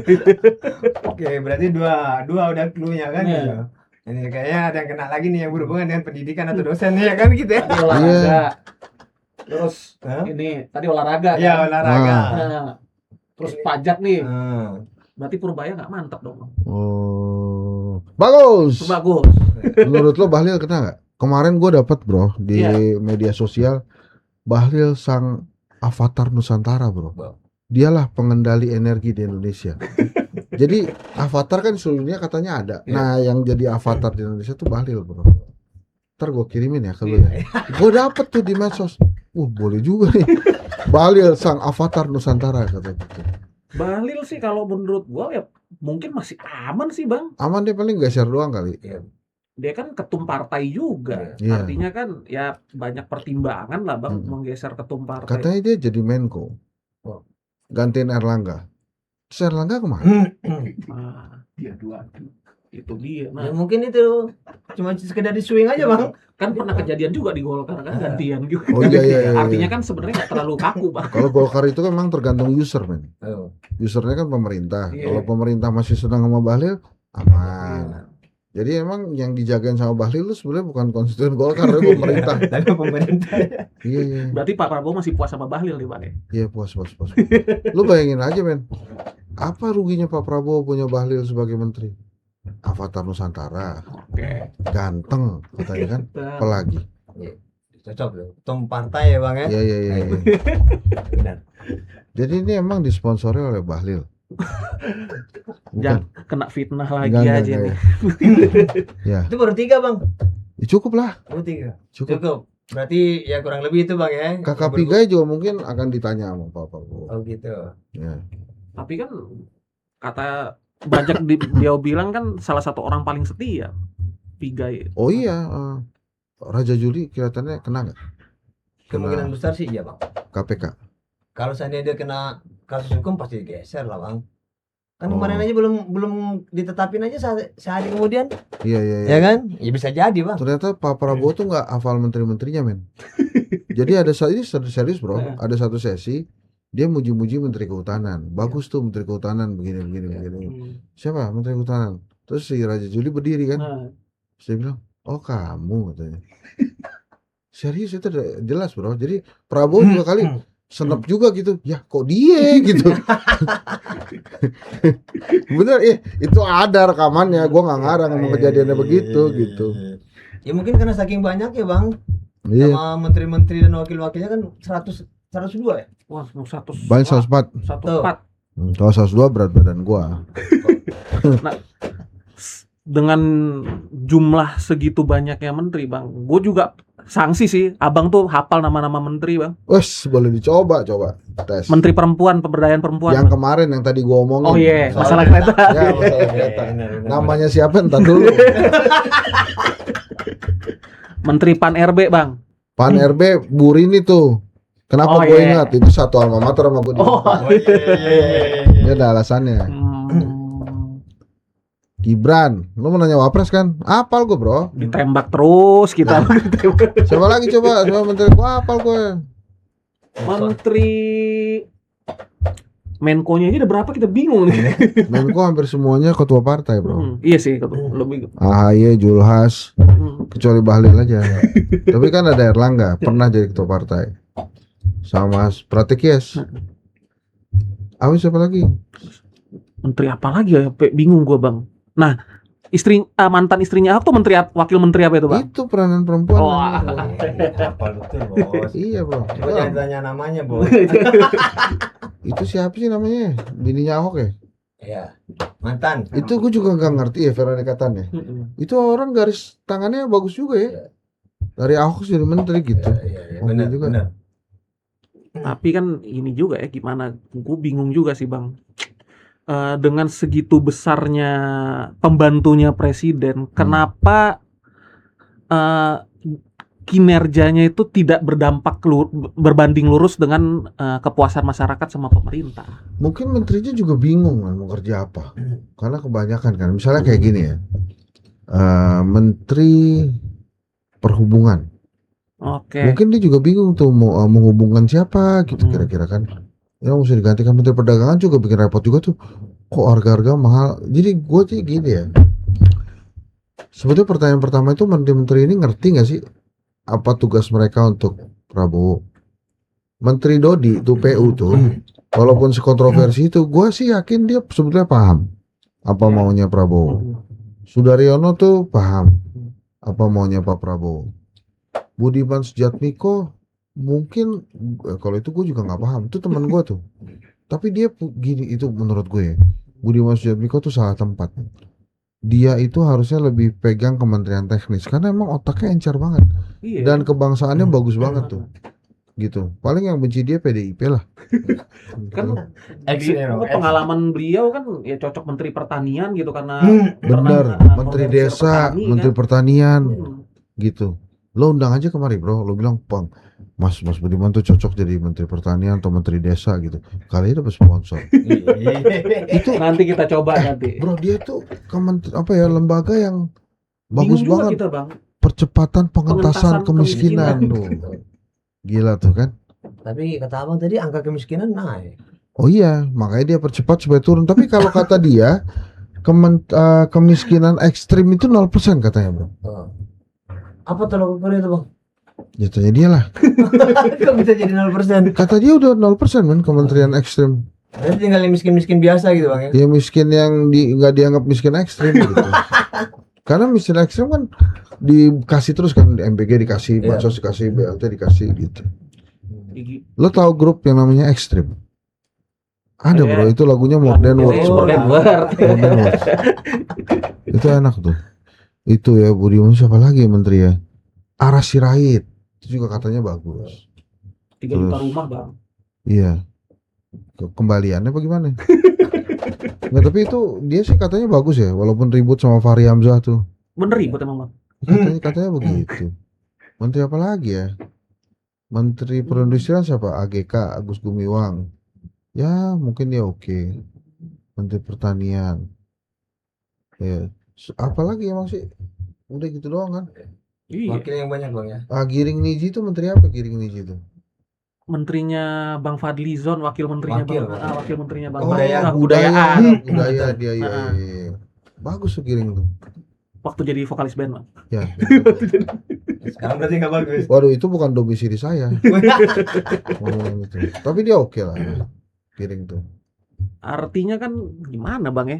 Oke, berarti dua udah clue-nya kan. Iya. Ya. Ini kayaknya ada yang kena lagi nih yang berhubungan dengan pendidikan atau dosen ya kan gitu ya. Tadi olahraga. Iya. Terus Hah? ini tadi olahraga. Iya, kan? olahraga. Nah, terus pajak nih. Hmm. Berarti Purbaya nggak mantap dong. Oh, bagus. Bagus. Menurut lo Bahlil kena nggak? Kemarin gue dapat, bro, di Iya. media sosial. Bahlil sang avatar Nusantara, bro. Dialah pengendali energi di Indonesia. Jadi avatar kan di seluruh dunia katanya ada. Nah, yang jadi avatar di Indonesia tuh Bahlil, bro. Ntar gue kirimin ya ke lo ya. Gue dapet tuh di medsos. Boleh juga nih. Bahlil sang avatar Nusantara kata gitu. Bahlil sih kalau menurut gua ya mungkin masih aman sih, Bang. Aman, dia paling geser doang kali. Dia kan ketum partai juga. Iya. Artinya kan ya banyak pertimbangan lah, Bang, menggeser ketum partai. Katanya dia jadi Menko. Gantiin Erlangga. Terus Erlangga kemana? Dia dua. Itu dia. Ya, Nah, mungkin itu cuma sekedar di swing aja, Bang. kan pernah kejadian juga di Golkar kan gantian juga. Oh iya. Artinya kan sebenarnya nggak terlalu kaku, Bang. Kalau Golkar itu kan memang tergantung user, men. Usernya kan pemerintah. Iya. Kalau pemerintah masih senang sama Bahlil, aman. Jadi emang yang dijagain sama Bahlil itu sebenarnya bukan konstituen Golkar, tapi pemerintah. Tapi pemerintah. Iya iya. Berarti Pak Prabowo masih puas sama Bahlil nih Bang ya? Iya puas. Lu bayangin aja men, apa ruginya Pak Prabowo punya Bahlil sebagai menteri? Avatar Nusantara, Oke. ganteng katanya kan, apalagi? Cocok loh. Ketum partai ya Bang ya. Iya. Benar. Jadi ini emang disponsori oleh Bahlil. Jangan kena fitnah lagi Enggak, aja nih. Ya, Itu baru 3 Bang. cukup lah, Baru 3. cukup. Cukup. Berarti ya kurang lebih itu Bang ya. Kakak Pigai juga mungkin akan ditanya sama Pak Prabowo. Oh gitu. Ya. Tapi kan kata banyak dia bilang kan salah satu orang paling setia Pigai. Oh iya, Raja Juli kelihatannya kena nggak? Kemungkinan besar sih iya Bang. KPK. Kalau seandainya dia kena kasus hukum pasti geser lah Bang. Kan Oh. kemarin aja belum ditetapin aja sehari kemudian. Iya. Ya kan? Ya bisa jadi Bang. Ternyata Pak Prabowo tuh nggak hafal menteri-menterinya men. Jadi ada ini serius bro, ada satu sesi dia muji-muji Menteri Kehutanan. Bagus tuh Menteri Kehutanan begini. Siapa Menteri Kehutanan? Terus si Raja Juli berdiri kan. Nah, Terus dia bilang, oh kamu katanya. Serius itu udah jelas bro. Jadi Prabowo juga kali senep juga gitu. Ya kok dia gitu. Bener itu ada rekamannya. Gue nggak ngarang sama kejadiannya begitu gitu. Ya mungkin karena saking banyak ya Bang. Iya. Sama menteri-menteri dan wakil-wakilnya kan 102 ya. wah, 100. Banyak 104. 104. Kalau 102 berat badan gua. Dengan jumlah segitu banyaknya menteri, Bang. Gue juga sanksi sih. Abang tuh hafal nama-nama menteri, Bang. Wes boleh dicoba tes. Menteri perempuan, pemberdayaan perempuan. Yang kemarin yang tadi gua omongin. Oh iya, Soal- masalah kereta. Ya, masalah kereta. Namanya siapa entar dulu. Menteri Pan RB, Bang. Pan RB Burini tuh. Kenapa Oh, gue iya. ingat itu satu alma mater sama gue. Dia ada alasannya. Gibran, lu mau nanya wapres kan? Apal gue bro. Ditembak terus kita. Siapa lagi coba menteri gue apal gue. Menteri Menko-nya aja ada berapa kita bingung nih. Menko hampir semuanya ketua partai bro. Iya sih, lebih. AHY, Julhas, kecuali Bahlil aja. Tapi kan ada Erlangga, pernah jadi ketua partai. Sama Pratekyes. Awis siapa lagi? Menteri apa lagi ya? Bingung gua, Bang. Nah, mantan istrinya Ahok tuh wakil menteri apa itu, Bang? Itu peranan perempuan. Oh, Hafal betul Bos. Iya bro. Coba jangan tanya namanya Bos. Itu siapa sih namanya? Bininya Ahok ya? Iya. Mantan. Itu gue juga nggak ngerti ya Veronica Tan ya. Itu orang garis tangannya bagus juga ya. Dari Ahok jadi menteri gitu. Iya, Oh, benar juga. benar. Tapi kan ini juga ya gimana? Gue bingung juga sih, Bang. Dengan segitu besarnya pembantunya presiden, kenapa kinerjanya itu tidak berdampak berbanding lurus dengan kepuasan masyarakat sama pemerintah? Mungkin menterinya juga bingung kan mau kerja apa. Karena kebanyakan kan. Misalnya kayak gini ya. Menteri Perhubungan. Oke. Mungkin dia juga bingung tuh mau menghubungkan siapa gitu kira-kira kan. Ya mesti digantikan Menteri Perdagangan juga bikin repot juga tuh. Kok harga-harga mahal. Jadi gue sih gini ya. Sebetulnya pertanyaan pertama itu menteri-menteri ini ngerti gak sih apa tugas mereka untuk Prabowo? Menteri Dodi itu PU tuh, walaupun sekontroversi itu, gue sih yakin dia sebetulnya paham apa maunya Prabowo. Sudaryono tuh paham apa maunya Pak Prabowo. Budiman Sujatmiko mungkin kalau itu gue juga nggak paham. Itu teman gue tuh. Tapi dia gini itu menurut gue. Budiman Sujatmiko tuh salah tempat. Dia itu harusnya lebih pegang kementerian teknis karena emang otaknya encer banget. Iya. Dan kebangsaannya bagus banget tuh. Gitu. Paling yang benci dia PDIP lah. Kan Exit. pengalaman beliau kan ya cocok menteri pertanian gitu karena Bener, Menteri Desa, Menteri Pertanian gitu. Lo undang aja kemari bro, lo bilang Bang, Mas Budiman tuh cocok jadi Menteri Pertanian atau Menteri Desa gitu. Kali ini dapat sponsor. Itu nanti kita coba nanti. bro dia tuh lembaga yang bagus Bingung juga banget. kita, Bang. Percepatan pengentasan kemiskinan tuh. Gila tuh kan. Tapi kata abang tadi angka kemiskinan naik. Oh iya, makanya dia percepat supaya turun. Tapi kalau kata dia, kemiskinan ekstrim itu 0% katanya bro. Apa tolong ukur itu bang? Ya tanya dia lah. Kok bisa jadi 0%? Kata dia udah 0% men kementerian ekstrim. Berarti tinggal yang miskin-miskin biasa gitu bang ya? Ya miskin yang nggak dianggap miskin ekstrim gitu. Karena miskin ekstrim kan dikasih terus kan, MPG dikasih, Iya. bansos dikasih, BLT dikasih gitu. Gigi. Lo tahu grup yang namanya ekstrim? Ada bro, itu lagunya Modern Words. Oh, Modern Words. Modern Words. Itu enak tuh. Itu ya Budiman, siapa lagi menteri ya? Aras Sirait. Itu juga katanya bagus. 3 juta Terus. rumah bang. Iya. Kembaliannya bagaimana? Nggak, tapi itu dia sih katanya bagus ya, walaupun ribut sama Fahri Hamzah tuh. Bener ribut emang bang. Katanya begitu. Menteri apa lagi ya? Menteri Perindustrian siapa? AGK, Agus Gumiwang. Ya mungkin dia oke. Menteri Pertanian. Ya. Apa lagi emang sih? Udah gitu doang kan? Iya. Wakil yang banyak bang ya? Giring Niji itu menteri apa Giring Niji itu? Menterinya Bang Fadli Zon, wakil menterinya Wakil, Bang, wakil menterinya Bang Kebudayaan. Fadli. Kebudayaan. Budaya dia ya. Bagus tuh Giring tuh. Waktu jadi vokalis band bang. Ya. Sekarang berarti nggak bagus. Waduh, itu bukan domisili saya. Ngomong itu. Tapi dia oke lah. Giring tuh. Artinya kan gimana bang ya?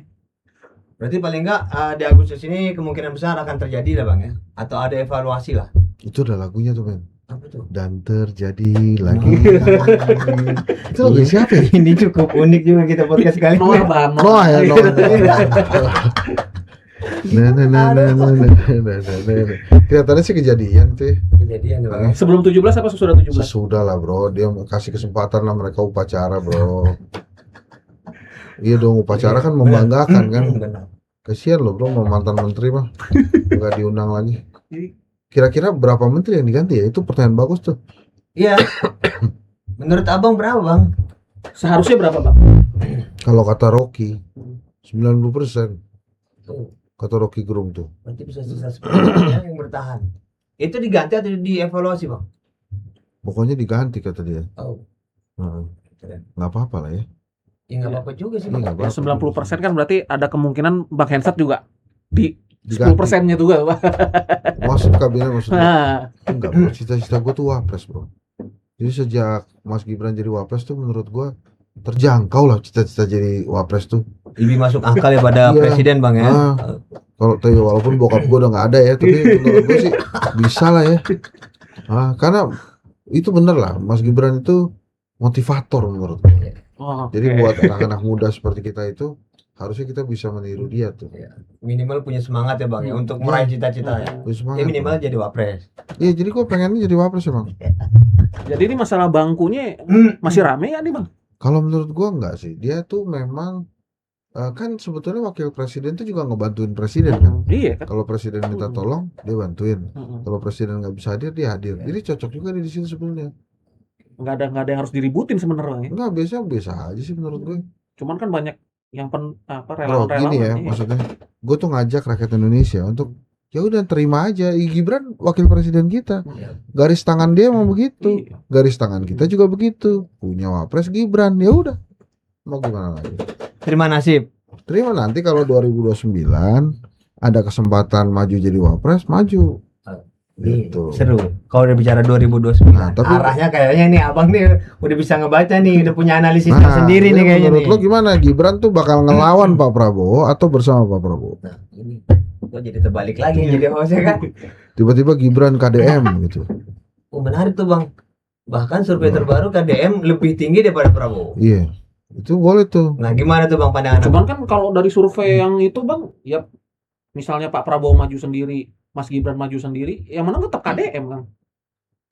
Berarti paling nggak di Agustus ini kemungkinan besar akan terjadi lah bang ya? Atau ada evaluasi lah? Itu udah lagunya tuh men. Apa tuh? Dan terjadi lagi. Itu lagu siapa ya? Ini cukup unik juga kita podcast kali ini. Noah bang. Noah ya, Noah. Kelihatannya sih kejadian tuh ya. Kejadian tuh bang ya? Sebelum 17 apa sesudah 17? Sesudah lah bro, dia kasih kesempatan lah mereka upacara bro. Iya dong, upacara kan membanggakan kan. Benar. Kasihan loh bro, mau mantan menteri mah nggak diundang lagi. Kira-kira berapa menteri yang diganti ya? Itu pertanyaan bagus tuh. Iya. Menurut abang berapa bang? Seharusnya berapa bang? Kalau kata Rocky 90%. Kata Rocky Gerung tuh. Berarti bisa sisa 10% yang bertahan. Itu diganti atau dievaluasi bang? Pokoknya diganti kata dia. Oh. Nggak apa-apa lah ya. Ya nggak apa-apa juga sih Ini bang. nggak apa-apa. 90% kan berarti ada kemungkinan Bang Hensat juga di Diganti. 10%-nya juga bang. Masuk kabinet maksudnya. Nah, Enggak bro, cita-cita gue tuh wapres bro. Jadi sejak Mas Gibran jadi wapres tuh menurut gue terjangkau lah cita-cita jadi wapres tuh. Lebih masuk akal ya pada Iya. presiden bang ya. Kalau tapi walaupun bokap gue udah nggak ada ya, tapi menurut gue sih bisa lah ya. Karena itu bener lah, Mas Gibran itu motivator menurut gue. oh, Jadi oke. buat anak-anak muda seperti kita itu harusnya kita bisa meniru dia tuh. Minimal punya semangat ya bang ya untuk meraih cita-cita ya. Terus semangat, Ya minimal Bang. jadi wapres. Iya, jadi gue pengennya jadi wapres emang. Jadi ini masalah bangkunya masih rame ya nih bang? Kalau menurut gue enggak sih, dia tuh memang kan sebetulnya wakil presiden tuh juga ngebantuin presiden kan. Iya kan? Kalau presiden minta tolong, dia bantuin. Mm-mm. Kalau presiden nggak bisa hadir, dia hadir. Jadi cocok juga di situ sebenarnya. Nggak ada yang harus diributin sebenarnya. Enggak, biasa aja sih menurut gue. Cuman kan banyak yang Bro, relawan-relawan. gini ya, iya. maksudnya gue tuh ngajak rakyat Indonesia untuk ya udah terima aja. Gibran wakil presiden kita. Garis tangan dia mau begitu. Iya. Garis tangan kita juga begitu. Punya wapres Gibran, ya udah. Mau gimana lagi? Terima nasib. Terima nanti kalau 2029 ada kesempatan maju jadi wapres, maju. Gitu. Seru. Kalau udah bicara 2029, Nah, tapi- arahnya kayaknya nih abang nih udah bisa ngebaca nih, udah punya analisisnya sendiri jadi nih kayaknya menurut nih. lo gimana? Gibran tuh bakal ngelawan Pak Prabowo atau bersama Pak Prabowo? Nah, ini kok jadi terbalik lagi jadi hostnya kan? Tiba-tiba Gibran KDM gitu. Oh menarik tuh bang. Bahkan survei terbaru KDM lebih tinggi daripada Prabowo. Iya. Itu boleh tuh. Nah gimana tuh bang pandangan Cuman abang? kan kalau dari survei yang itu bang, ya misalnya Pak Prabowo maju sendiri, Mas Gibran maju sendiri, yang menang tetap KDM kan.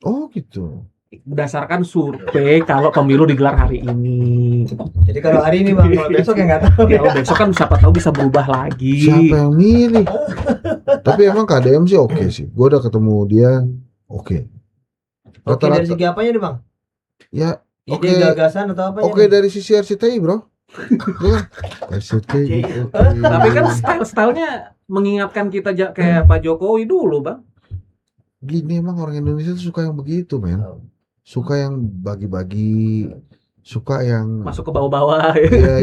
Oh gitu. Berdasarkan survei kalau pemilu digelar hari ini. Jadi kalau hari ini bang, kalau besok ya nggak tahu. Ya besok kan siapa tahu bisa berubah lagi. Siapa yang milih? Tapi emang KDM sih oke sih. Gue udah ketemu dia, oke. Oke dari segi apanya nih bang? Ya Ide Oke. gagasan atau apa? oke dari sisi RCTI bro. Iya kan? RCTI. oke. Tapi kan style-stylenya mengingatkan kita kayak Pak Jokowi dulu bang. Gini emang orang Indonesia tuh suka yang begitu men. Suka yang bagi-bagi. suka yang Masuk ke bawah-bawah. ya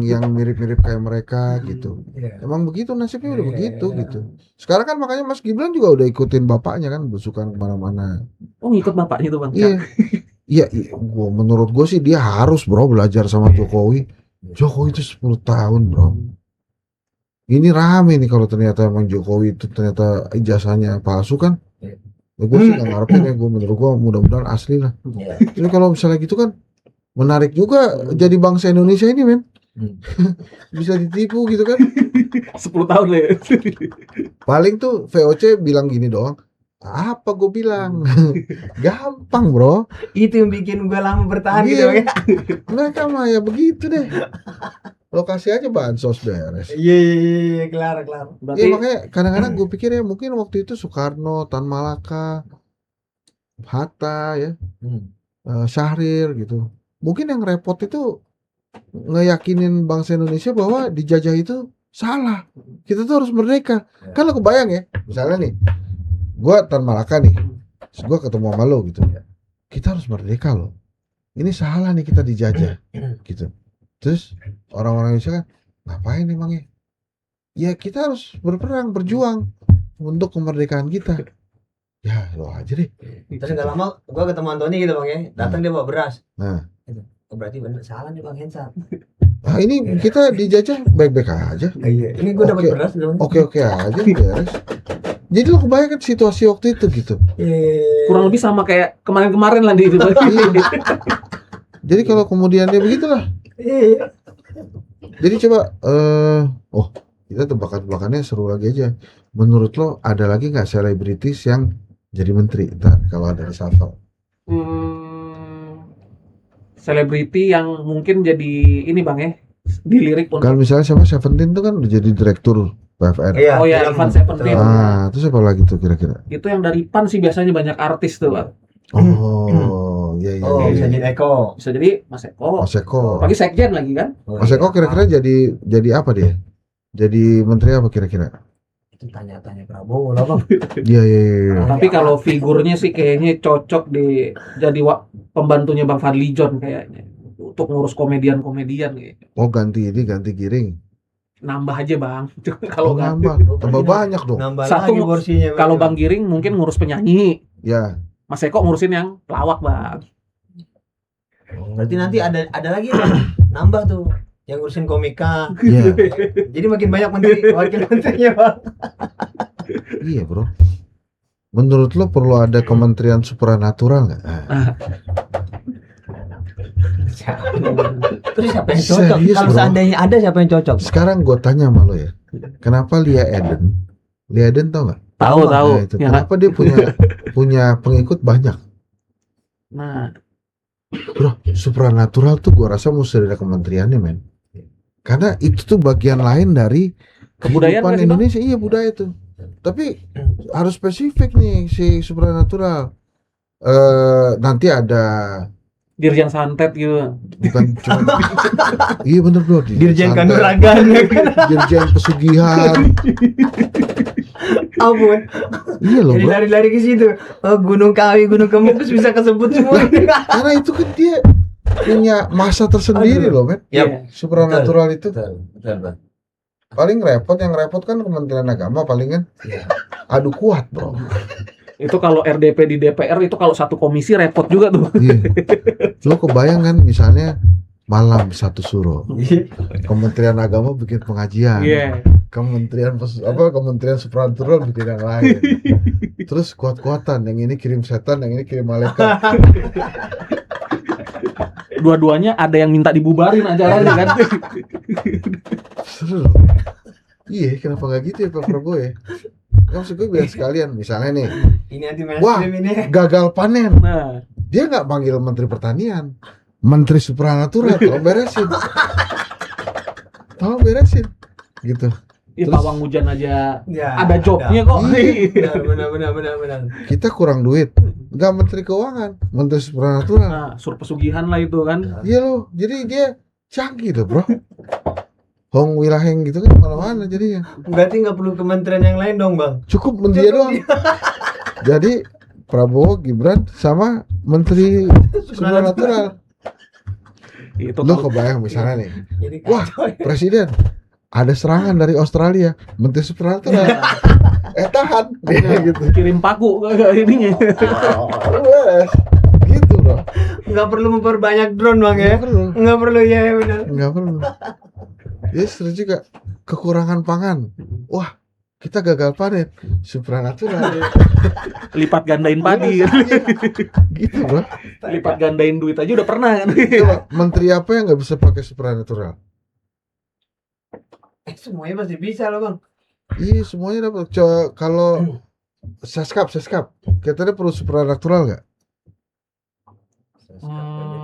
yang mirip-mirip kayak mereka gitu. Iya. Emang begitu nasibnya udah Iya, begitu iya. gitu. Sekarang kan makanya Mas Gibran juga udah ikutin bapaknya kan besukan kemana-mana. Oh, ngikut bapaknya tuh, Bang. Iya, iya, menurut gue sih dia harus bro belajar sama Jokowi. Jokowi itu 10 tahun bro. Ini rame nih kalau ternyata emang Jokowi itu ternyata ijazahnya palsu kan. Ya gue sih nggak ngarepin ya, menurut gue mudah-mudahan asli lah. Iya. Tapi kalau misalnya gitu kan menarik juga jadi bangsa Indonesia ini men. Bisa ditipu gitu kan. 10 tahun lah ya. Paling tuh VOC bilang gini doang. Apa gue bilang? Gampang bro. Itu yang bikin gue lama bertahan Iya. gitu Bang, ya. Mereka mah ya begitu deh. Lokasi aja bansos beres. Iya, kelar. Iya Berarti makanya kadang-kadang gue pikir ya mungkin waktu itu Soekarno, Tan Malaka, Hatta ya, Syahrir gitu. Mungkin yang repot itu ngeyakinin bangsa Indonesia bahwa dijajah itu salah. Kita tuh harus merdeka. Kan lo kebayang ya, misalnya nih, gue Tan Malaka nih, gue ketemu sama lo gitu. Kita harus merdeka loh. Ini salah nih kita dijajah, gitu. Terus orang-orang Indonesia kan ngapain emangnya? Ya kita harus berperang, berjuang untuk kemerdekaan kita. Ya lo aja deh. Terus nggak lama gue ketemu Antoni gitu Bang ya. Datang dia bawa beras. Nah. Oh, berarti bener salah nih Bang Hensat. Nah ini kita dijajah baik-baik aja. Iya. Ini gue dapat Oke. beras dong. Oke aja beres. Jadi lo kebayangkan situasi waktu itu gitu. kurang lebih sama kayak kemarin-kemarin lah di itu. Iya. Jadi kalau kemudian dia begitulah. Iya. Jadi coba kita tebakan-tebakannya seru lagi aja. Menurut lo ada lagi nggak selebritis yang jadi menteri ntar kalau ada reshuffle? Selebriti yang mungkin jadi ini Bang ya, dilirik untuk Kalau misalnya siapa Seventeen tuh kan udah jadi direktur PFN. Iya. Oh ya, Ivan Seventeen. Ah, terus apa lagi tuh kira-kira? Itu yang dari PAN sih biasanya banyak artis tuh Bang. Oh, iya. Oh, bisa jadi Eko. Bisa jadi Mas Eko. Mas Eko. Apalagi sekjen lagi kan. Mas Eko kira-kira jadi apa dia? Jadi menteri apa kira-kira? Itu tanya-tanya Prabowo lah Bang. Iya. Tapi kalau figurnya sih kayaknya cocok jadi pembantunya Bang Fadli John kayaknya. Untuk ngurus komedian-komedian gitu. Oh ganti giring. Nambah aja Bang. Kalau nggak- nambah, tambah banyak dong. Nambah Satu, lagi porsinya. kalau Bang Giring mungkin ngurus penyanyi. Ya. Mas Eko ngurusin yang pelawak Bang. Berarti nanti ada lagi Bang. Nambah tuh yang ngurusin komika. Iya. Jadi makin banyak menteri, wakil menterinya Bang. Iya bro. Menurut lo perlu ada kementerian supranatural nggak? Terus siapa yang cocok? Serius, Kalau bro? seandainya ada siapa yang cocok? Sekarang gue tanya sama lo ya. Kenapa Lia Eden tau nggak? Tahu. Nah, itu. Ya. Kenapa dia punya pengikut banyak? Nah, Bro, supranatural tuh gue rasa mesti ada kementeriannya men. Karena itu tuh bagian lain dari Kebudayaan kehidupan nggak sih, Bang? Indonesia. Iya budaya tuh. Tapi harus spesifik nih si supranatural. Nanti ada Dirjen Santet gitu. bukan cuma iya bener bro Dirjen santet, Kanuragan ya kan? Dirjen Pesugihan. Ampun. Iya loh Jadi bro. lari-lari ke situ. Oh, Gunung Kawi, Gunung Kemukus bisa kesebut semua. Karena itu kan dia punya masa tersendiri Aduh. loh men. Iya. Supranatural itu Betul, Bang. paling repot, yang repot kan Kementerian Agama paling kan. Iya. Adu kuat bro. Itu kalau RDP di DPR itu kalau satu komisi repot juga tuh. Iya. Lo kebayang kan misalnya malam satu suro, Kementerian Agama bikin pengajian, Iya. Kementerian Supranatural bikin yang lain. Terus kuat-kuatan, yang ini kirim setan, yang ini kirim malaikat. Dua-duanya ada yang minta dibubarin acaranya kan. Seru loh. Iya, kenapa nggak gitu ya Pak Prabowo ya? Maksud gue biar sekalian, misalnya nih Ini anti Wah. mainstream ini. gagal panen, Nah, dia nggak panggil Menteri Pertanian, Menteri Supranatural, tolong beresin, gitu. ya Terus- pawang hujan aja Ya, ada jobnya kok. Iya. Benar. Kita kurang duit, nggak Menteri Keuangan, Menteri Supranatural. Nah, sur pesugihan lah itu kan. Iya loh, jadi dia canggih tuh bro. Hong Wilaheng gitu kan mana-mana jadinya. Berarti nggak perlu kementerian yang lain dong, Bang. Cukup menteri doang. Jadi Prabowo, Gibran sama Menteri Supranatural. Itu Lo kebayang misalnya nih, Jadi wah kacau ya. presiden ada serangan dari Australia, menteri supranatural, tahan, gitu. kirim paku ke ininya. Wes, gitu bro. Nggak perlu memperbanyak drone bang ya. Nggak perlu, Nggak perlu ya benar. nggak perlu. Ya terus juga kekurangan pangan. Wah, kita gagal panen, supranatural. Lipat gandain padi. Gitu bro. Lipat gandain duit aja udah pernah kan. Coba, menteri apa yang nggak bisa pakai supranatural? Semuanya pasti bisa loh bang. Iya semuanya dapat. Coba kalau seskap, kita perlu supranatural nggak?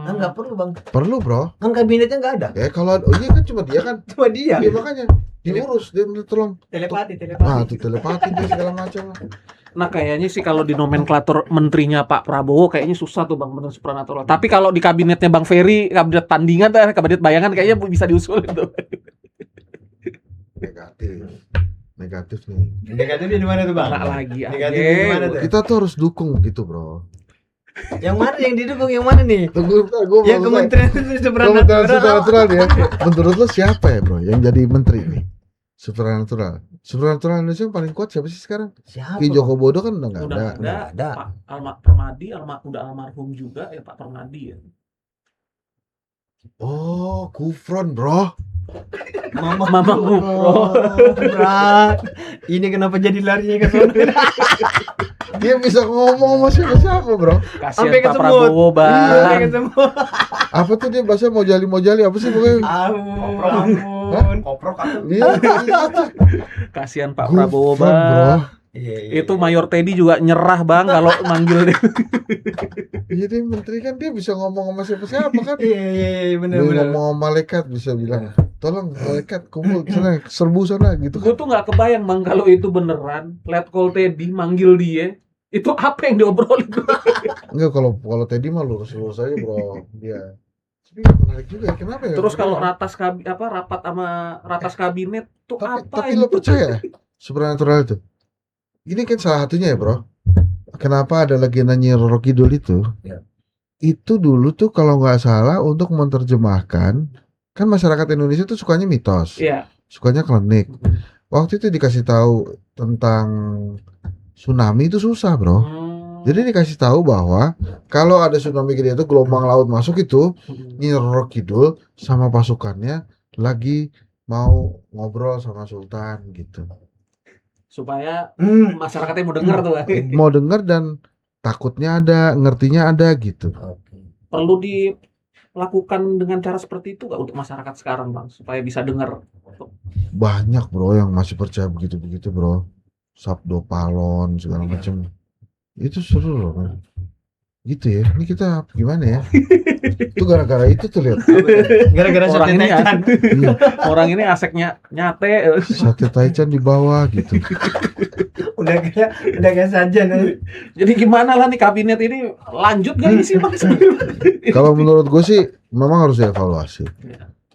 Nggak perlu bang. Perlu bro. Kan kabinetnya nggak ada. Ya kalau iya kan cuma dia kan. Cuma dia. Iya makanya diurus dia minta tolong. Telepati. Nah tuh telepati dia segala macam. Nah kayaknya sih kalau di nomenklatur menterinya Pak Prabowo kayaknya susah tuh Bang bener supranatural. Tapi kalau di kabinetnya Bang Ferry, kabinet tandingan, kabinet bayangan kayaknya bisa diusulin tuh. Negatif nih. Negatifnya di mana tuh bang? Nah lagi Negatifnya di mana tuh? Kita tuh harus dukung gitu bro. Yang mana yang didukung yang mana nih? Tunggu bentar, gue Ya kementerian Kementerian Supranatural ya. Menurut lo siapa ya bro yang jadi menteri nih? Supranatural Indonesia yang paling kuat siapa sih sekarang? Siapa? Ki Joko Bodo kan udah nggak Udah ada. nggak ada. Pak Permadi, udah almarhum juga ya Pak Permadi ya. Oh, Kufron bro. Mama Oh, Berat. Ini kenapa jadi larinya ke sana? dia bisa ngomong sama siapa bro? Kasihan Sampai Pak kesemut. Prabowo Sampai Bang. ketemu. Apa tuh dia bahasa mau jali apa sih pokoknya? Ampun. Koprok kan. Iya, Kasihan Pak Prabowo Gufron, bro. Bang. Itu Mayor Teddy juga nyerah Bang kalau manggil dia. Iya dia menteri kan dia bisa ngomong sama siapa kan? Iya benar. Dia ngomong sama malaikat bisa bilang, tolong malaikat kumpul sana, serbu sana gitu Gue kan. tuh nggak kebayang Bang kalau itu beneran Letkol Teddy manggil dia, itu apa yang diobrolin? Enggak kalau Teddy mah lurus aja bro dia. Tapi menarik juga kenapa ya? Terus kalau rapat sama ratas kabinet tuh tapi apa lo percaya supranatural itu? Ini kan salah satunya ya bro. Kenapa ada legenda Nyi Roro Kidul itu? Ya. Itu dulu tuh kalau nggak salah untuk menerjemahkan, kan masyarakat Indonesia tuh sukanya mitos, Iya. sukanya klinik. Waktu itu dikasih tahu tentang tsunami itu susah bro. Jadi dikasih tahu bahwa kalau ada tsunami gede itu gelombang laut masuk itu Nyi Roro Kidul sama pasukannya lagi mau ngobrol sama Sultan gitu. Supaya masyarakatnya mau denger tuh. Mau denger dan takutnya ada, ngertinya ada gitu. Perlu dilakukan dengan cara seperti itu nggak untuk masyarakat sekarang Bang supaya bisa denger? Banyak bro yang masih percaya begitu-begitu bro. Sabdo Palon segala macam. Itu seru loh kan. Gitu ya. Ini kita gimana ya? Itu gara-gara itu tuh lihat. Gara-gara Orang ini Taichan. Iya, Orang ini aseknya nyate. Sate Taichan di bawah gitu. udah kayak saja nih. Jadi gimana lah nih kabinet ini lanjut gak sih Bang? Kalau menurut gue sih memang harus dievaluasi.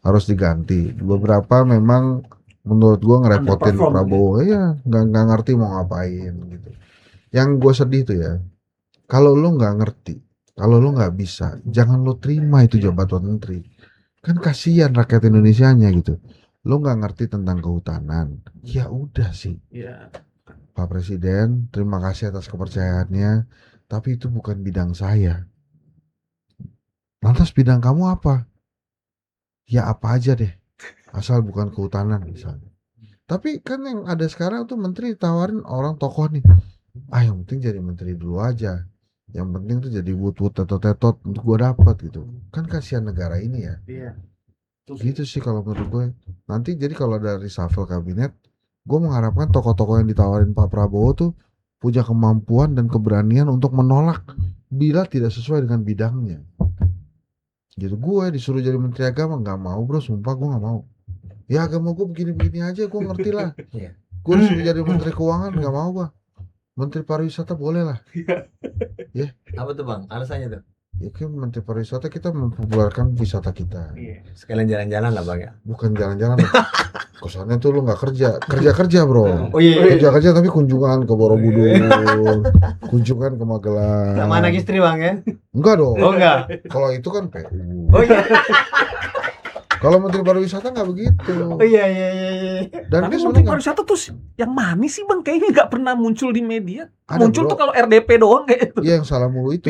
Harus diganti. Beberapa memang menurut gue ngerepotin Underperform, Prabowo. Iya, nggak ngerti mau ngapain gitu. Yang gue sedih tuh ya, kalau lo nggak ngerti, kalau lo nggak bisa, jangan lo terima itu jabatan menteri. Kan kasihan rakyat Indonesianya gitu. Lo nggak ngerti tentang kehutanan, ya udah sih. Iya. Pak Presiden, terima kasih atas kepercayaannya, tapi itu bukan bidang saya. Lantas bidang kamu apa? Ya apa aja deh, asal bukan kehutanan misalnya. Tapi kan yang ada sekarang tuh menteri tawarin orang tokoh nih. Yang penting jadi menteri dulu aja. Yang penting tuh jadi wut-wut tetot-tetot untuk gue dapat gitu. Kan kasihan negara ini ya. Iya. Gitu sih kalau menurut gue. Nanti jadi kalau ada reshuffle kabinet, gue mengharapkan tokoh-tokoh yang ditawarin Pak Prabowo tuh punya kemampuan dan keberanian untuk menolak bila tidak sesuai dengan bidangnya. Gitu gue disuruh jadi menteri agama nggak mau bro, sumpah gue nggak mau. Ya agama gue begini-begini aja, gue ngerti lah. Gue disuruh jadi menteri keuangan nggak mau gue. Menteri pariwisata boleh lah. Apa tuh bang? Alasannya tuh? Ya kan menteri pariwisata kita mempopulerkan wisata kita. Iya. Sekalian jalan-jalan lah bang ya. Bukan jalan-jalan. Kesannya tuh lu nggak kerja bro. Oh iya. Kerja tapi kunjungan ke Borobudur, kunjungan ke Magelang. Sama anak istri bang ya? Enggak dong. Oh enggak. Kalau itu kan PU. Oh iya. Kalau Menteri Pariwisata nggak begitu. Oh iya. Dan Tapi dia Menteri sebenarnya Pariwisata tuh yang mana sih bang? Kayaknya nggak pernah muncul di media. ada, Muncul bro. tuh kalau RDP doang kayak itu. Iya, yang salah mulu itu.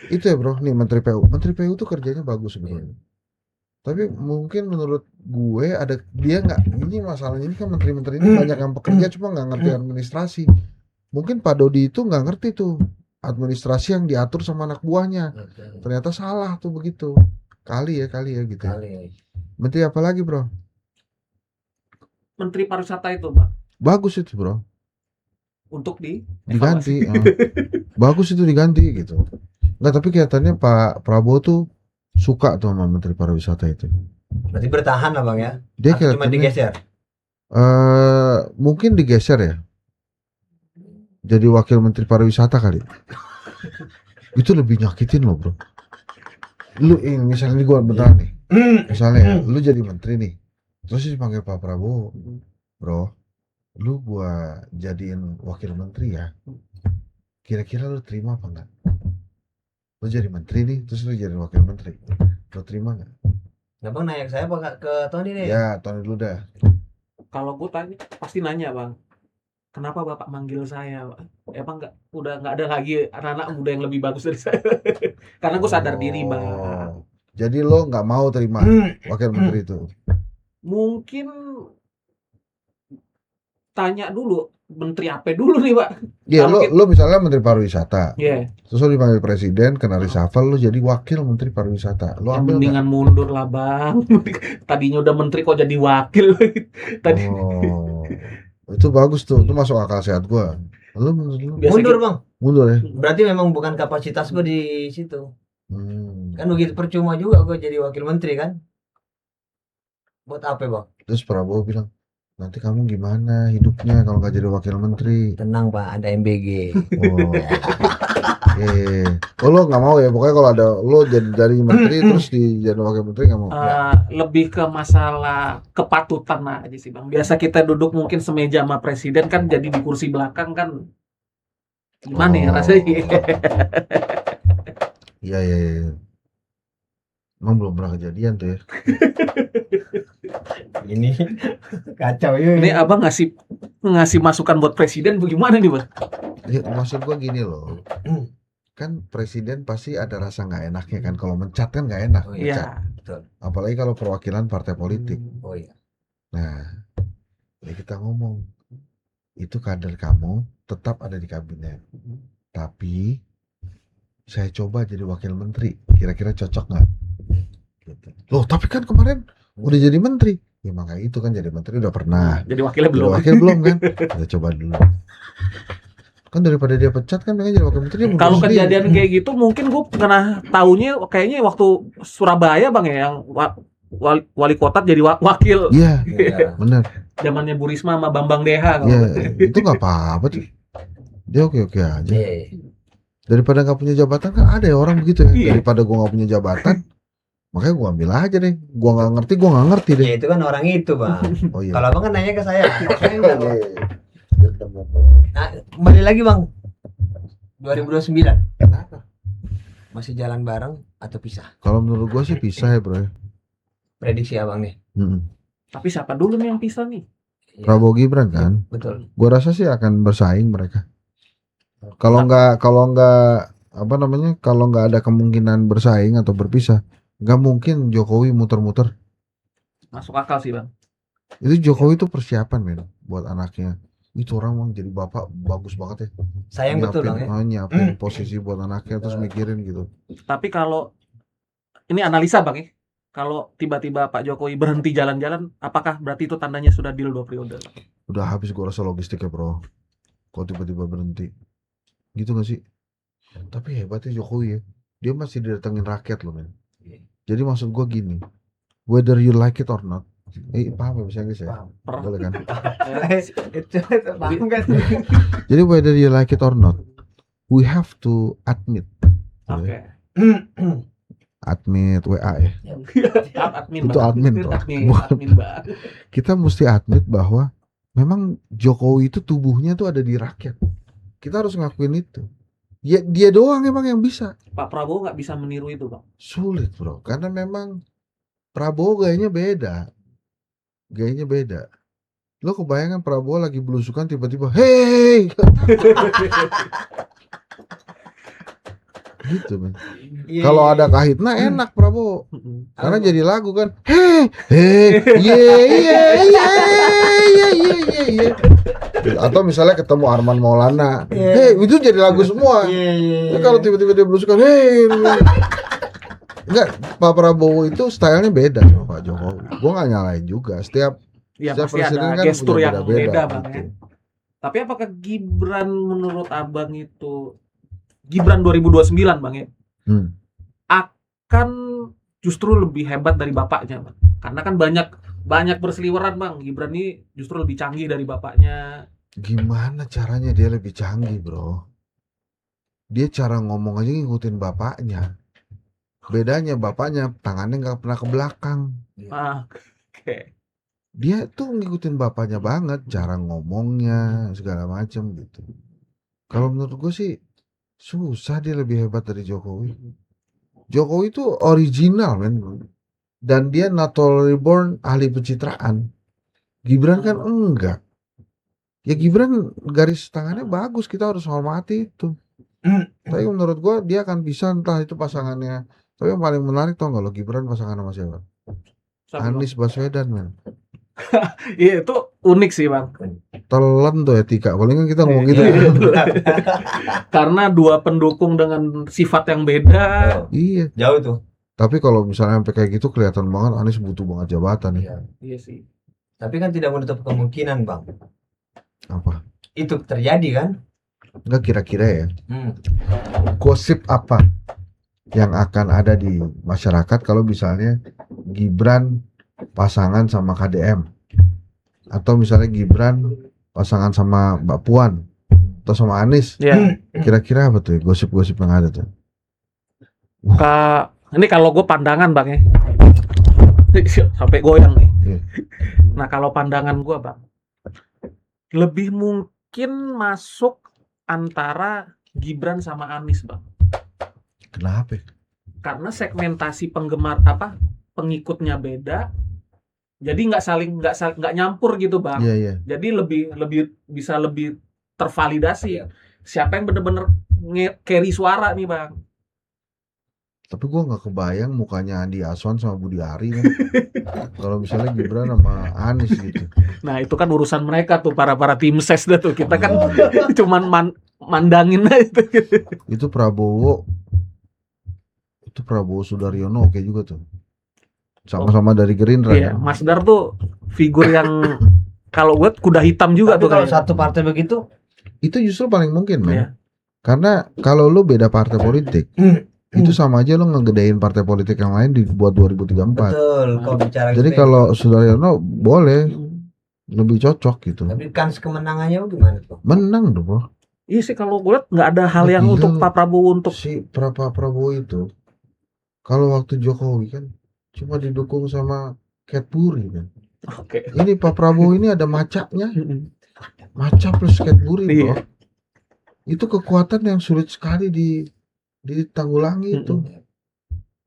Itu ya bro, nih Menteri PU. Menteri PU tuh kerjanya bagus sebenarnya. Tapi mungkin menurut gue ada dia nggak, ini masalahnya ini kan menteri-menteri ini banyak yang pekerja cuma nggak ngerti administrasi. Mungkin Pak Dodi itu nggak ngerti tuh administrasi yang diatur sama anak buahnya. Ternyata salah tuh begitu. Kali ya gitu. Menteri apa lagi bro? Menteri Pariwisata itu bang. Bagus itu bro. Untuk Diganti. Bagus itu diganti gitu. Nggak, tapi kelihatannya Pak Prabowo tuh suka tuh sama Menteri Pariwisata itu. Berarti bertahan lah bang ya? Dia Atau cuma kelihatannya digeser? mungkin digeser ya. Jadi wakil Menteri Pariwisata kali. Itu lebih nyakitin loh bro. Lu misalnya nih gue beneran nih. Misalnya ya, lu jadi menteri nih. Terus dipanggil Pak Prabowo. Bro, lu gua jadiin wakil menteri ya. Kira-kira lu terima apa enggak? Lu jadi menteri nih, terus lu jadi wakil menteri. Lu terima enggak? Nah bang nanya ke saya apa ke Tony nih? Ya, Tony dulu dah. Kalau gue tanya pasti nanya bang. Kenapa bapak manggil saya? Emang udah nggak ada lagi anak-anak muda yang lebih bagus dari saya? Karena gue sadar diri bang. Jadi lo nggak mau terima wakil menteri itu? Mungkin tanya dulu menteri apa dulu nih pak? Iya, Kalau lo misalnya menteri pariwisata, Iya. terus lo dipanggil presiden, kena reshuffle, lo jadi wakil menteri pariwisata. Lo Ya ambil nggak? mendingan mundur lah bang. Tadinya udah menteri kok jadi wakil. Tadi Oh, itu bagus tuh, itu masuk akal sehat gua. Lo Biasa Mundur gitu. bang. mundur ya? Berarti memang bukan kapasitas gue di situ. Hmm. Kan begitu percuma juga gue jadi wakil menteri kan. Buat apa bang? Terus Prabowo bilang, nanti kamu gimana hidupnya kalau nggak jadi wakil menteri? Tenang pak, ada MBG. Oh, oh lo nggak mau ya? Pokoknya kalau ada lo jadi dari menteri terus jadi wakil menteri nggak mau? Lebih ke masalah kepatutan aja sih bang. Biasa kita duduk mungkin semeja sama presiden kan, jadi di kursi belakang kan gimana ya Oh. rasanya? Iya. Emang belum pernah kejadian tuh ya. Ini kacau ya. Ini abang ngasih masukan buat presiden bagaimana nih bang? Ya, maksud gua gini loh. Kan presiden pasti ada rasa nggak enaknya kan, kalau mencat kan nggak enak. Oh, Mencat. Iya. Betul. Apalagi kalau perwakilan partai politik. Oh iya. Nah, ya kita ngomong itu kader kamu tetap ada di kabinet, tapi saya coba jadi wakil menteri, kira-kira cocok nggak? Gitu. Loh, tapi kan kemarin udah jadi menteri. Ya makanya itu kan jadi menteri udah pernah. Jadi wakilnya Jadi belum. wakil belum kan? Kita coba dulu. Kan daripada dia pecat kan pengen jadi wakil menteri dia mundur Kalau sendiri. kejadian kayak gitu mungkin gue pernah tahunya kayaknya waktu Surabaya bang ya, yang wali kota jadi wakil Iya, Iya. benar. zamannya Bu Risma sama Bambang Deha. Iya, itu nggak apa-apa tuh. Dia oke-oke aja. Iya. Daripada nggak punya jabatan kan ada ya orang begitu ya. Iya. Daripada gua nggak punya jabatan, makanya gua ambil aja deh. Gua nggak ngerti deh. Ya itu kan orang itu bang. Oh iya. Kalau abang kan nanya ke saya. Saya enggak, Bang. Iya. Nah, kembali lagi bang. 2029 Kenapa? masih jalan bareng atau pisah? Kalau menurut gua sih pisah ya bro. Prediksi abang nih. Tapi siapa dulu nih yang pisah nih? Iya, Prabowo Gibran kan. betul. Gua rasa sih akan bersaing mereka. Kalau nggak apa namanya, kalau nggak ada kemungkinan bersaing atau berpisah, nggak mungkin Jokowi muter-muter. Masuk akal sih bang. Itu Jokowi itu persiapan men buat anaknya. Itu orang mau jadi bapak bagus banget ya. Sayang betul bang ya. Nyiapin posisi buat anaknya terus mikirin gitu. Tapi kalau ini analisa bang ya, kalau tiba-tiba Pak Jokowi berhenti jalan-jalan, apakah berarti itu tandanya sudah deal 2 periode? Udah habis gua rasa logistiknya bro. Kalau tiba-tiba berhenti, gitu gak sih? Tapi hebatnya Jokowi ya, dia masih didatengin rakyat loh men. Jadi maksud gua gini, whether you like it or not, paham ya bahasa Inggris ya? Boleh kan? Paham kan? Jadi whether you like it or not, we have to admit. Oke. Admit WA ya. Admin Itu Bang. admin tuh. Admin bang. Kita mesti admit bahwa memang Jokowi itu tubuhnya tuh ada di rakyat. Kita harus ngakuin itu. Ya, dia doang emang yang bisa. Pak Prabowo nggak bisa meniru itu bang. Sulit bro, karena memang Prabowo gayanya beda. Lo kebayangkan Prabowo lagi belusukan tiba-tiba, hei, gitu man. Iya, Kalau iya, ada iya. Kahitna enak Prabowo, karena Apa? jadi lagu kan, hei, ye, ye, ye, ye, ye. Atau misalnya ketemu Arman Maulana, hei, itu jadi lagu semua. Iya, iya, Ya, iya. kalau tiba-tiba dia belusukan, hei, enggak, Pak Prabowo itu stylenya beda sama Pak Jokowi. Gua nggak nyalain juga. Setiap Ya setiap pasti presiden ada kan gestur punya yang beda-beda beda bang gitu. ya. Tapi apakah Gibran menurut abang itu Gibran 2029 bang ya Hmm. akan justru lebih hebat dari bapaknya bang? Karena kan banyak berseliweran bang, Gibran ini justru lebih canggih dari bapaknya. Gimana caranya dia lebih canggih, bro? Dia cara ngomong aja ngikutin bapaknya. Bedanya bapaknya tangannya nggak pernah ke belakang. Oke. Dia tuh ngikutin bapaknya banget, cara ngomongnya segala macam gitu. Kalau menurut gue sih susah dia lebih hebat dari Jokowi. Jokowi itu original men, dan dia naturally born ahli pencitraan. Gibran kan enggak. Ya Gibran garis tangannya bagus, kita harus hormati itu. Tapi menurut gua dia akan bisa, entah itu pasangannya. Tapi yang paling menarik tau nggak lo, Gibran pasangan sama siapa? Siapa, Bang? Anies Baswedan men. Iya itu unik sih bang. Telan tuh etika. Paling kan kita ngomong gitu. Iya. Karena dua pendukung dengan sifat yang beda. Iya. Jauh tuh. Tapi kalau misalnya sampai kayak gitu kelihatan banget Anies butuh banget jabatan nih. Iya sih. Tapi kan tidak menutup kemungkinan bang. Apa? Itu terjadi kan? Enggak, kira-kira ya. Gosip apa yang akan ada di masyarakat kalau misalnya Gibran pasangan sama KDM, atau misalnya Gibran pasangan sama Mbak Puan atau sama Anies? Iya. Kira-kira apa tuh gosip-gosip yang ada tuh? Ini kalau gue pandangan bang ya. Sampai goyang nih. Iya. Nah kalau pandangan gue bang, lebih mungkin masuk antara Gibran sama Anies bang. Kenapa? Karena segmentasi penggemar pengikutnya beda, jadi nggak nyampur gitu bang. Iya, iya. Jadi bisa lebih tervalidasi siapa yang bener-bener carry suara nih bang. Tapi gua nggak kebayang mukanya Andi Aswan sama Budi Ari kan. Kalau misalnya Gibran sama Anies gitu. Nah itu kan urusan mereka tuh para tim ses dah tuh, kita kan cuman mandangin aja gitu. Itu Prabowo Sudaryono oke juga tuh. Sama-sama dari Gerindra Iya, kan. Mas Dar tuh figur yang kalau gue kuda hitam juga. Tapi tuh kalau kayaknya. satu partai begitu, Itu justru paling mungkin men. Iya. Karena kalau lu beda partai politik, itu sama aja lu ngegedein partai politik yang lain buat 2034. betul. Kalau bicara Jadi gitu, kalau Sudaryono boleh lebih cocok gitu. tapi kans kemenangannya gimana tuh? Menang dong bro. Iya sih kalau gue lihat nggak ada hal yang Gila. untuk Pak Prabowo untuk Si Prabowo itu kalau waktu Jokowi kan cuma didukung sama Cadbury kan. Oke. Ini Pak Prabowo ini ada macaknya. Maca plus Cadbury bro. Iya. Itu kekuatan yang sulit sekali ditanggulangi itu.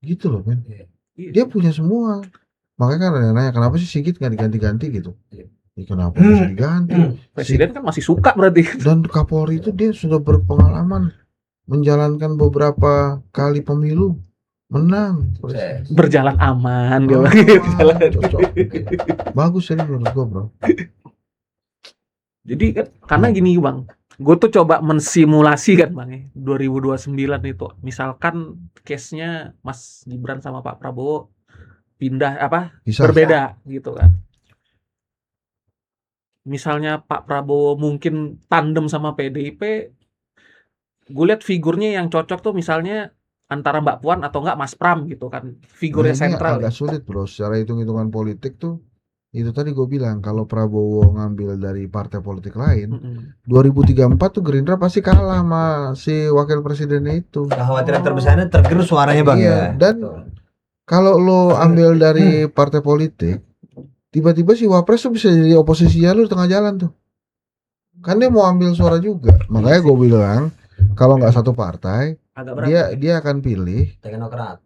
Gitu loh men. Dia punya semua. Makanya kan ada yang nanya kenapa sih Sigit nggak diganti-ganti gitu. Ya, kenapa bisa diganti? Presiden kan masih suka berarti. Dan Kapolri itu dia sudah berpengalaman menjalankan beberapa kali pemilu, menang. Berjalan aman dia. Cocok. Bagus ini menurut gua bro. Jadi kan karena gini bang, gue tuh coba mensimulasi kan bang ya 2029 itu, misalkan case-nya Mas Gibran sama Pak Prabowo pindah Bisa. berbeda gitu kan. Misalnya Pak Prabowo mungkin tandem sama PDIP, gue lihat figurnya yang cocok tuh misalnya antara Mbak Puan atau enggak Mas Pram gitu kan, figurnya Ini sentral. agak sulit bro, secara hitung-hitungan politik tuh. Itu tadi gue bilang kalau Prabowo ngambil dari partai politik lain, 2034 tuh Gerindra pasti kalah sama si wakil presidennya itu. Kekhawatiran terbesarnya tergerus suaranya bang Iya, ya. dan kalau lo ambil dari partai politik, tiba-tiba si Wapres tuh bisa jadi oposisinya lu di tengah jalan tuh. Kan dia mau ambil suara juga. Makanya gue bilang kalau nggak satu partai, Agak berat. dia akan pilih Teknokrat.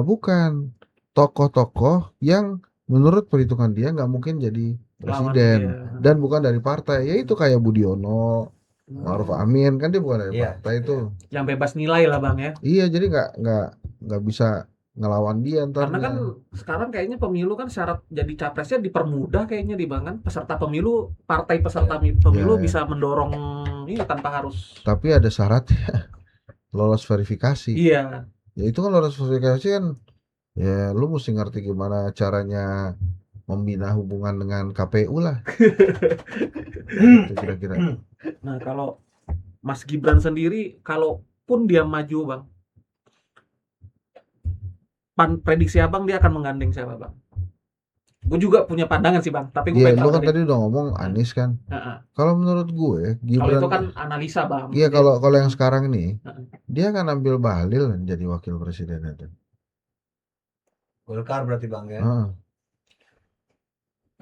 bukan. tokoh-tokoh yang menurut perhitungan dia nggak mungkin jadi Lawan presiden dia. dan bukan dari partai. Ya itu kayak Budiono, Ma'ruf Amin kan dia bukan dari Iya, partai itu. Yang bebas nilai lah Bang ya. Iya, jadi nggak bisa ngelawan dia Karena kan ntarnya. sekarang kayaknya pemilu kan syarat jadi capresnya dipermudah kayaknya di Bang kan. Peserta pemilu, partai peserta pemilu Iya. bisa mendorong ini tanpa harus. Tapi ada syaratnya, lolos verifikasi. Iya. Ya itu kan lolos verifikasi kan, ya lu mesti ngerti gimana caranya membina hubungan dengan KPU lah. Itu kira-kira. Nah, kalau Mas Gibran sendiri, kalaupun dia maju Bang, prediksi Abang dia akan menggandeng siapa Bang? Gue juga punya pandangan sih Bang, tapi gue Iya, pengen lu tahu kan dari. tadi udah ngomong Anies kan. Heeh. Kalau menurut gue, Kalau Gibran, itu kan analisa Bang. iya kalau yang sekarang nih, Heeh. dia akan ambil Bahlil jadi wakil presiden itu. Golkar berarti Bang ya. Heeh.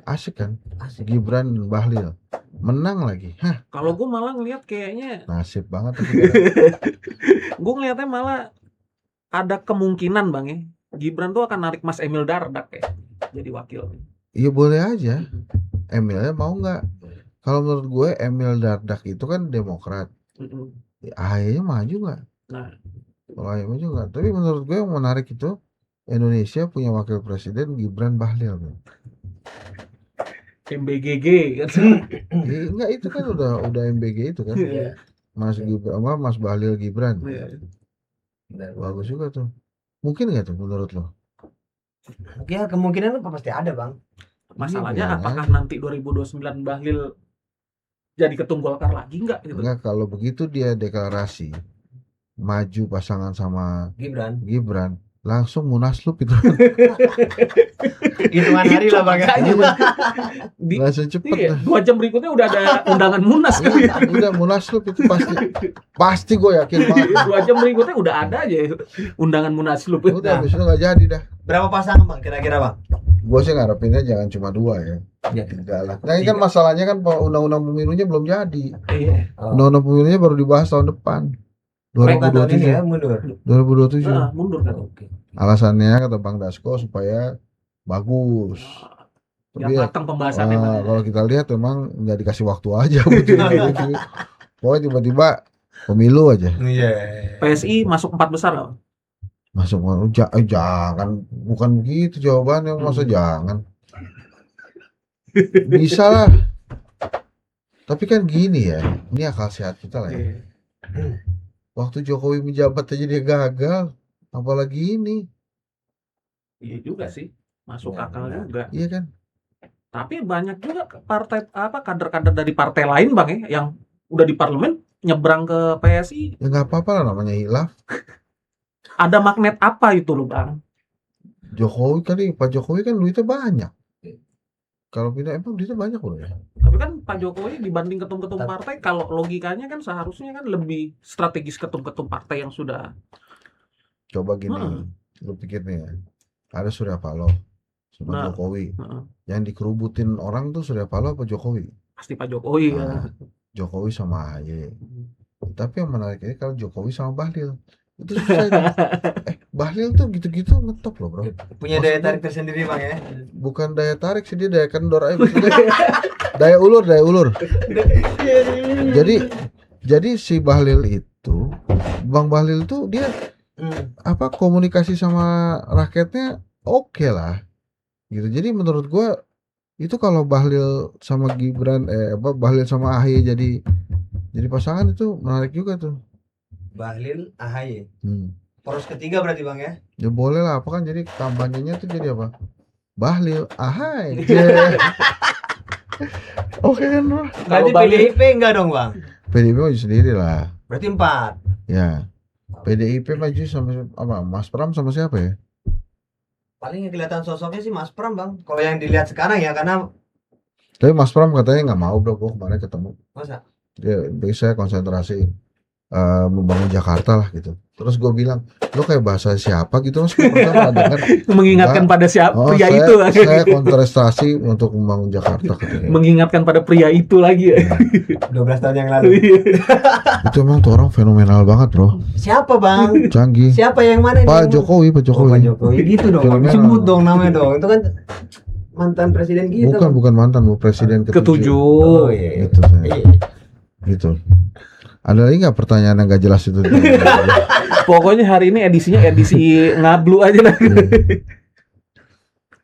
Asik kan, Asik. Gibran Bahlil, menang lagi. Hah, Kalau gue malah ngelihat kayaknya, nasib banget. gue ngelihatnya malah ada kemungkinan Bang ya, Gibran tuh akan narik Mas Emil Dardak ya, jadi wakil. Iya boleh aja. Emilnya mau nggak? Kalau menurut gue Emil Dardak itu kan Demokrat. Mm-mm. AHY-nya maju nggak? Nah, Kalau AHY maju nggak? Tapi menurut gue yang menarik itu Indonesia punya wakil presiden Gibran Bahlil. MBGG kan. Enggak, itu kan udah MBG itu kan. Iya. Mas Gibran Mas Bahlil Gibran. Iya. Bagus juga tuh. Mungkin nggak tuh menurut lo? Ya kemungkinan pasti ada Bang. Masalahnya Iya, apakah nanti 2029 Bahlil jadi ketum Golkar lagi nggak gitu? Enggak, kalau begitu dia deklarasi maju pasangan sama Gibran, langsung munaslup itu. Hitungan hari lah Bang ya. Langsung cepet Iya, dah. 2 jam berikutnya udah ada undangan munas kan. Udah munaslup itu pasti gue yakin banget. 2 jam berikutnya udah ada aja undangan munaslup. Udah habis itu nggak jadi dah. Berapa pasangan Bang kira-kira Bang? Gue sih ngarepinnya jangan cuma 2 ya. Ya. 3 lah. Nah ini kan masalahnya kan undang-undang pemilunya belum jadi. Iya. Undang-undang pemilunya baru dibahas tahun depan. Tahun ini ya 2027. mundur. 2027. Nah, mundur kan. Oke. Alasannya kata Bang Dasko supaya bagus. Yang Tapi ya, matang pembahasannya Bang. kalau kita lihat memang nggak dikasih waktu aja betul. Pokoknya tiba-tiba pemilu aja. Iya. PSI masuk 4 besar nggak? Masuk jangan, bukan begitu jawabannya, masa jangan. Bisa lah. Tapi kan gini ya, ini akal sehat kita lah ya. Waktu Jokowi menjabat aja dia gagal, apalagi ini. Iya juga sih, masuk Ya, akal benar. juga. Iya kan? Tapi banyak juga partai kader-kader dari partai lain Bang ya yang udah di parlemen nyebrang ke PSI. Ya nggak apa-apa lah, namanya hilaf. Ada magnet apa itu loh Bang? Jokowi kali, Pak Jokowi kan duitnya banyak. Kalau pindah emang duitnya banyak loh ya. Tapi kan Pak Jokowi dibanding ketum-ketum partai, kalau logikanya kan seharusnya kan lebih strategis ketum-ketum partai yang sudah. Coba gini, lu pikir nih ya, ada Surya Paloh sama Nah. Jokowi. Heeh. Yang dikerubutin orang tuh Surya Paloh apa Jokowi? Pasti Pak Jokowi ya. Nah, Jokowi sama AHY. Tapi yang menarik ini kalau Jokowi sama Bahlil. Itu susah itu. Bahlil tuh gitu-gitu ngetop loh bro. Punya daya tarik tersendiri Bang ya. Bukan daya tarik sih, dia daya kendor aja. Daya ulur. Jadi si Bahlil itu, Bang Bahlil tuh dia komunikasi sama rakyatnya oke lah. Gitu. Jadi menurut gua itu kalau Bahlil sama Gibran Bahlil sama AHY jadi pasangan itu menarik juga tuh. Bahlil AHY. Poros ketiga berarti Bang ya. Ya boleh lah, apa kan jadi kampanyenya tuh jadi apa? Bahlil AHY. Oke kan bro. Berarti PDIP enggak dong Bang? PDIP maju sendiri lah. Berarti 4. Ya. PDIP maju sama apa? Mas Pram sama siapa ya? Paling yang kelihatan sosoknya sih Mas Pram Bang. Kalau yang dilihat sekarang ya karena. Tapi Mas Pram katanya nggak mau bro, gua kemarin ketemu. Masa? Dia bisa konsentrasi. membangun Jakarta lah gitu. Terus gue bilang, lo kayak bahasa siapa gitu, mas? Gue pernah dengar. Mengingatkan pada siapa pria itu. Saya kontestasi untuk membangun Jakarta. Katanya. Mengingatkan pada pria itu lagi ya. 12 tahun yang lalu. Itu emang tuh orang fenomenal banget bro. Siapa bang? Canggih. Siapa yang mana? Pak Jokowi. Pak Jokowi. Gitu dong. Fenomenal. Sebut dong namanya dong. Itu kan mantan presiden kita. Bukan mantan, bu presiden ketujuh. Oh iya. Gitu saya. Gitu. Ada lagi nggak pertanyaan yang nggak jelas itu? Pokoknya hari ini edisinya edisi ngablu aja lah.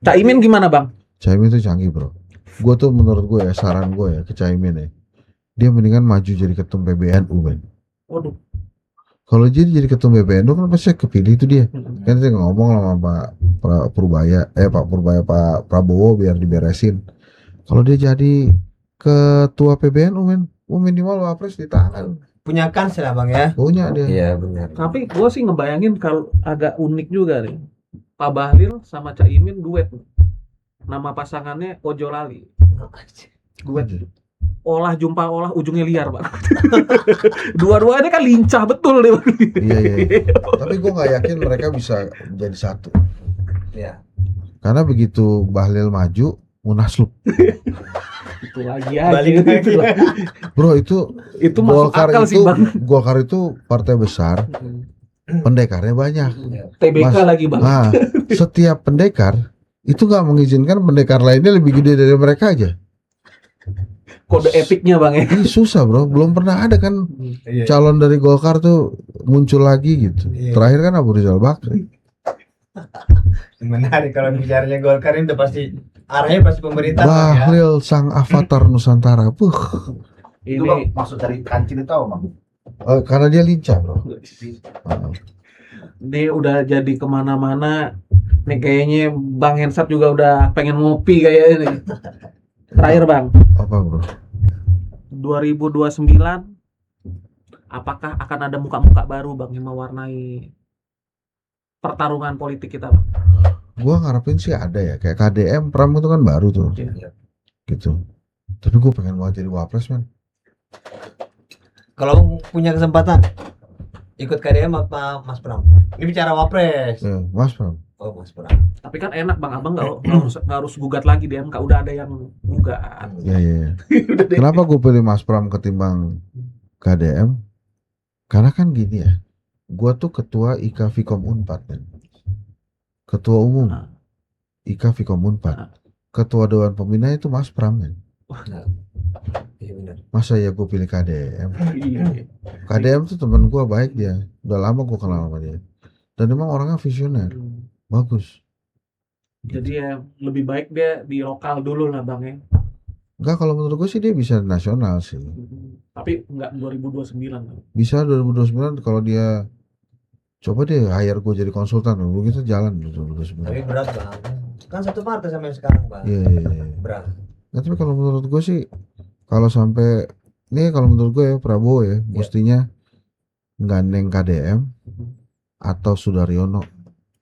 Caimin gimana bang? Caimin itu canggih bro. Gue tuh menurut gue ya, saran gue ya ke Caimin ya, dia mendingan maju jadi ketum PBNU men. Waduh. Kalau jadi ketum PBNU kan pasti kepilih itu dia. Kan dia ngomong sama Pak Prabowo biar diberesin. Kalau dia jadi ketua PBNU men, minimal wapres di tangan. Punya kans lah bang ya. Punya dia. Iya benar. Tapi gue sih ngebayangin kalau agak unik juga nih. Pak Bahlil sama Caimin duet. Nama pasangannya Ojo Lali. Duet. Olah jumpa olah ujungnya liar bang. Dua-duanya kan lincah betul deh. Iya. Tapi gue nggak yakin mereka bisa jadi satu. Iya. Karena begitu Bahlil maju, Munaslup. Itu lagi aja. Bro itu masuk akal sih bang. Golkar itu partai besar, pendekarnya banyak. TBK lagi bang. Nah, setiap pendekar itu nggak mengizinkan pendekar lainnya lebih gede dari mereka aja. Kode etiknya bang ya. Ini susah bro, belum pernah ada kan calon dari Golkar tuh muncul lagi gitu. Terakhir kan Abu Rizal Bakri. Menarik kalau bicaranya Golkar itu pasti arahnya pasti pemerintah. Bahlil sang avatar Nusantara. Itu bang, maksud dari kancil itu apa bang? Karena dia lincah bro. Dia udah jadi kemana-mana. Nih kayaknya Bang Hensat juga udah pengen ngopi kayaknya nih. Terakhir bang. Apa bro? 2029 apakah akan ada muka-muka baru bang yang mewarnai pertarungan politik kita bang? Gua ngarepin sih ada ya, kayak KDM Pram itu kan baru tuh. Gitu. Tapi gue pengen banget jadi wapres man. Kalau punya kesempatan ikut KDM apa Mas Pram? Ini bicara wapres. Mas Pram. Oh Mas Pram. Tapi kan enak bang, abang nggak harus gugat lagi di MK, udah ada yang gugat. Iya. Kenapa gue pilih Mas Pram ketimbang KDM? Karena kan gini ya, gue tuh ketua IKA Fikom Unpad kan. Ketua umum IKA Fikom Unpad. Ketua Dewan Pembina itu Mas Pram kan. Masa ya gue pilih KDM? KDM tuh teman gue baik dia, udah lama gue kenal sama dia. Dan emang orangnya visioner, bagus. Jadi ya lebih baik dia di lokal dulu lah bang ya. Enggak, kalau menurut gue sih dia bisa nasional sih. Tapi enggak 2029. Bisa 2029 kalau dia coba deh hire gue jadi konsultan, begitu jalan 2029. Tapi berat bang. Kan satu partai sama yang sekarang bang. Iya. Berat. Nah, tapi kalau menurut gue sih, kalau sampai ini kalau menurut gue ya Prabowo ya mestinya gandeng KDM atau Sudaryono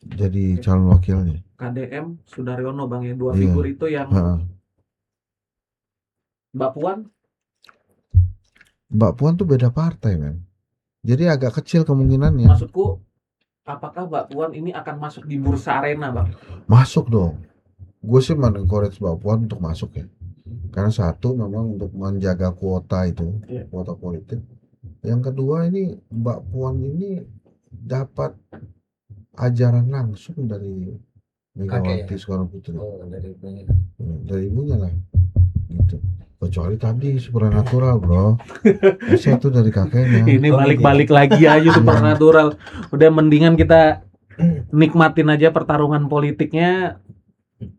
jadi calon wakilnya. KDM Sudaryono bang ya, dua figur itu yang Mbak Puan tuh beda partai men, jadi agak kecil kemungkinannya. Maksudku apakah Mbak Puan ini akan masuk di bursa arena bang? Masuk dong, gue sih men-encourage Mbak Puan untuk masuk ya, karena satu memang untuk menjaga kuota itu, kuota politik. Yang kedua ini Mbak Puan ini dapat ajaran langsung dari Megawati Soekarno Putri. Dari ibunya lah gitu. Kecuali tadi supernatural bro. Bisa itu dari kakeknya. Ini balik-balik lagi aja supernatural. Udah mendingan kita nikmatin aja pertarungan politiknya.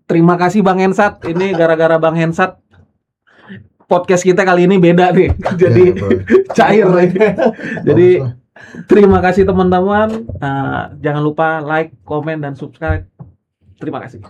Terima kasih Bang Hensat. Ini gara-gara Bang Hensat podcast kita kali ini beda nih. Jadi cair lagi. Jadi terima kasih teman-teman. Jangan lupa like, komen, dan subscribe. Terima kasih.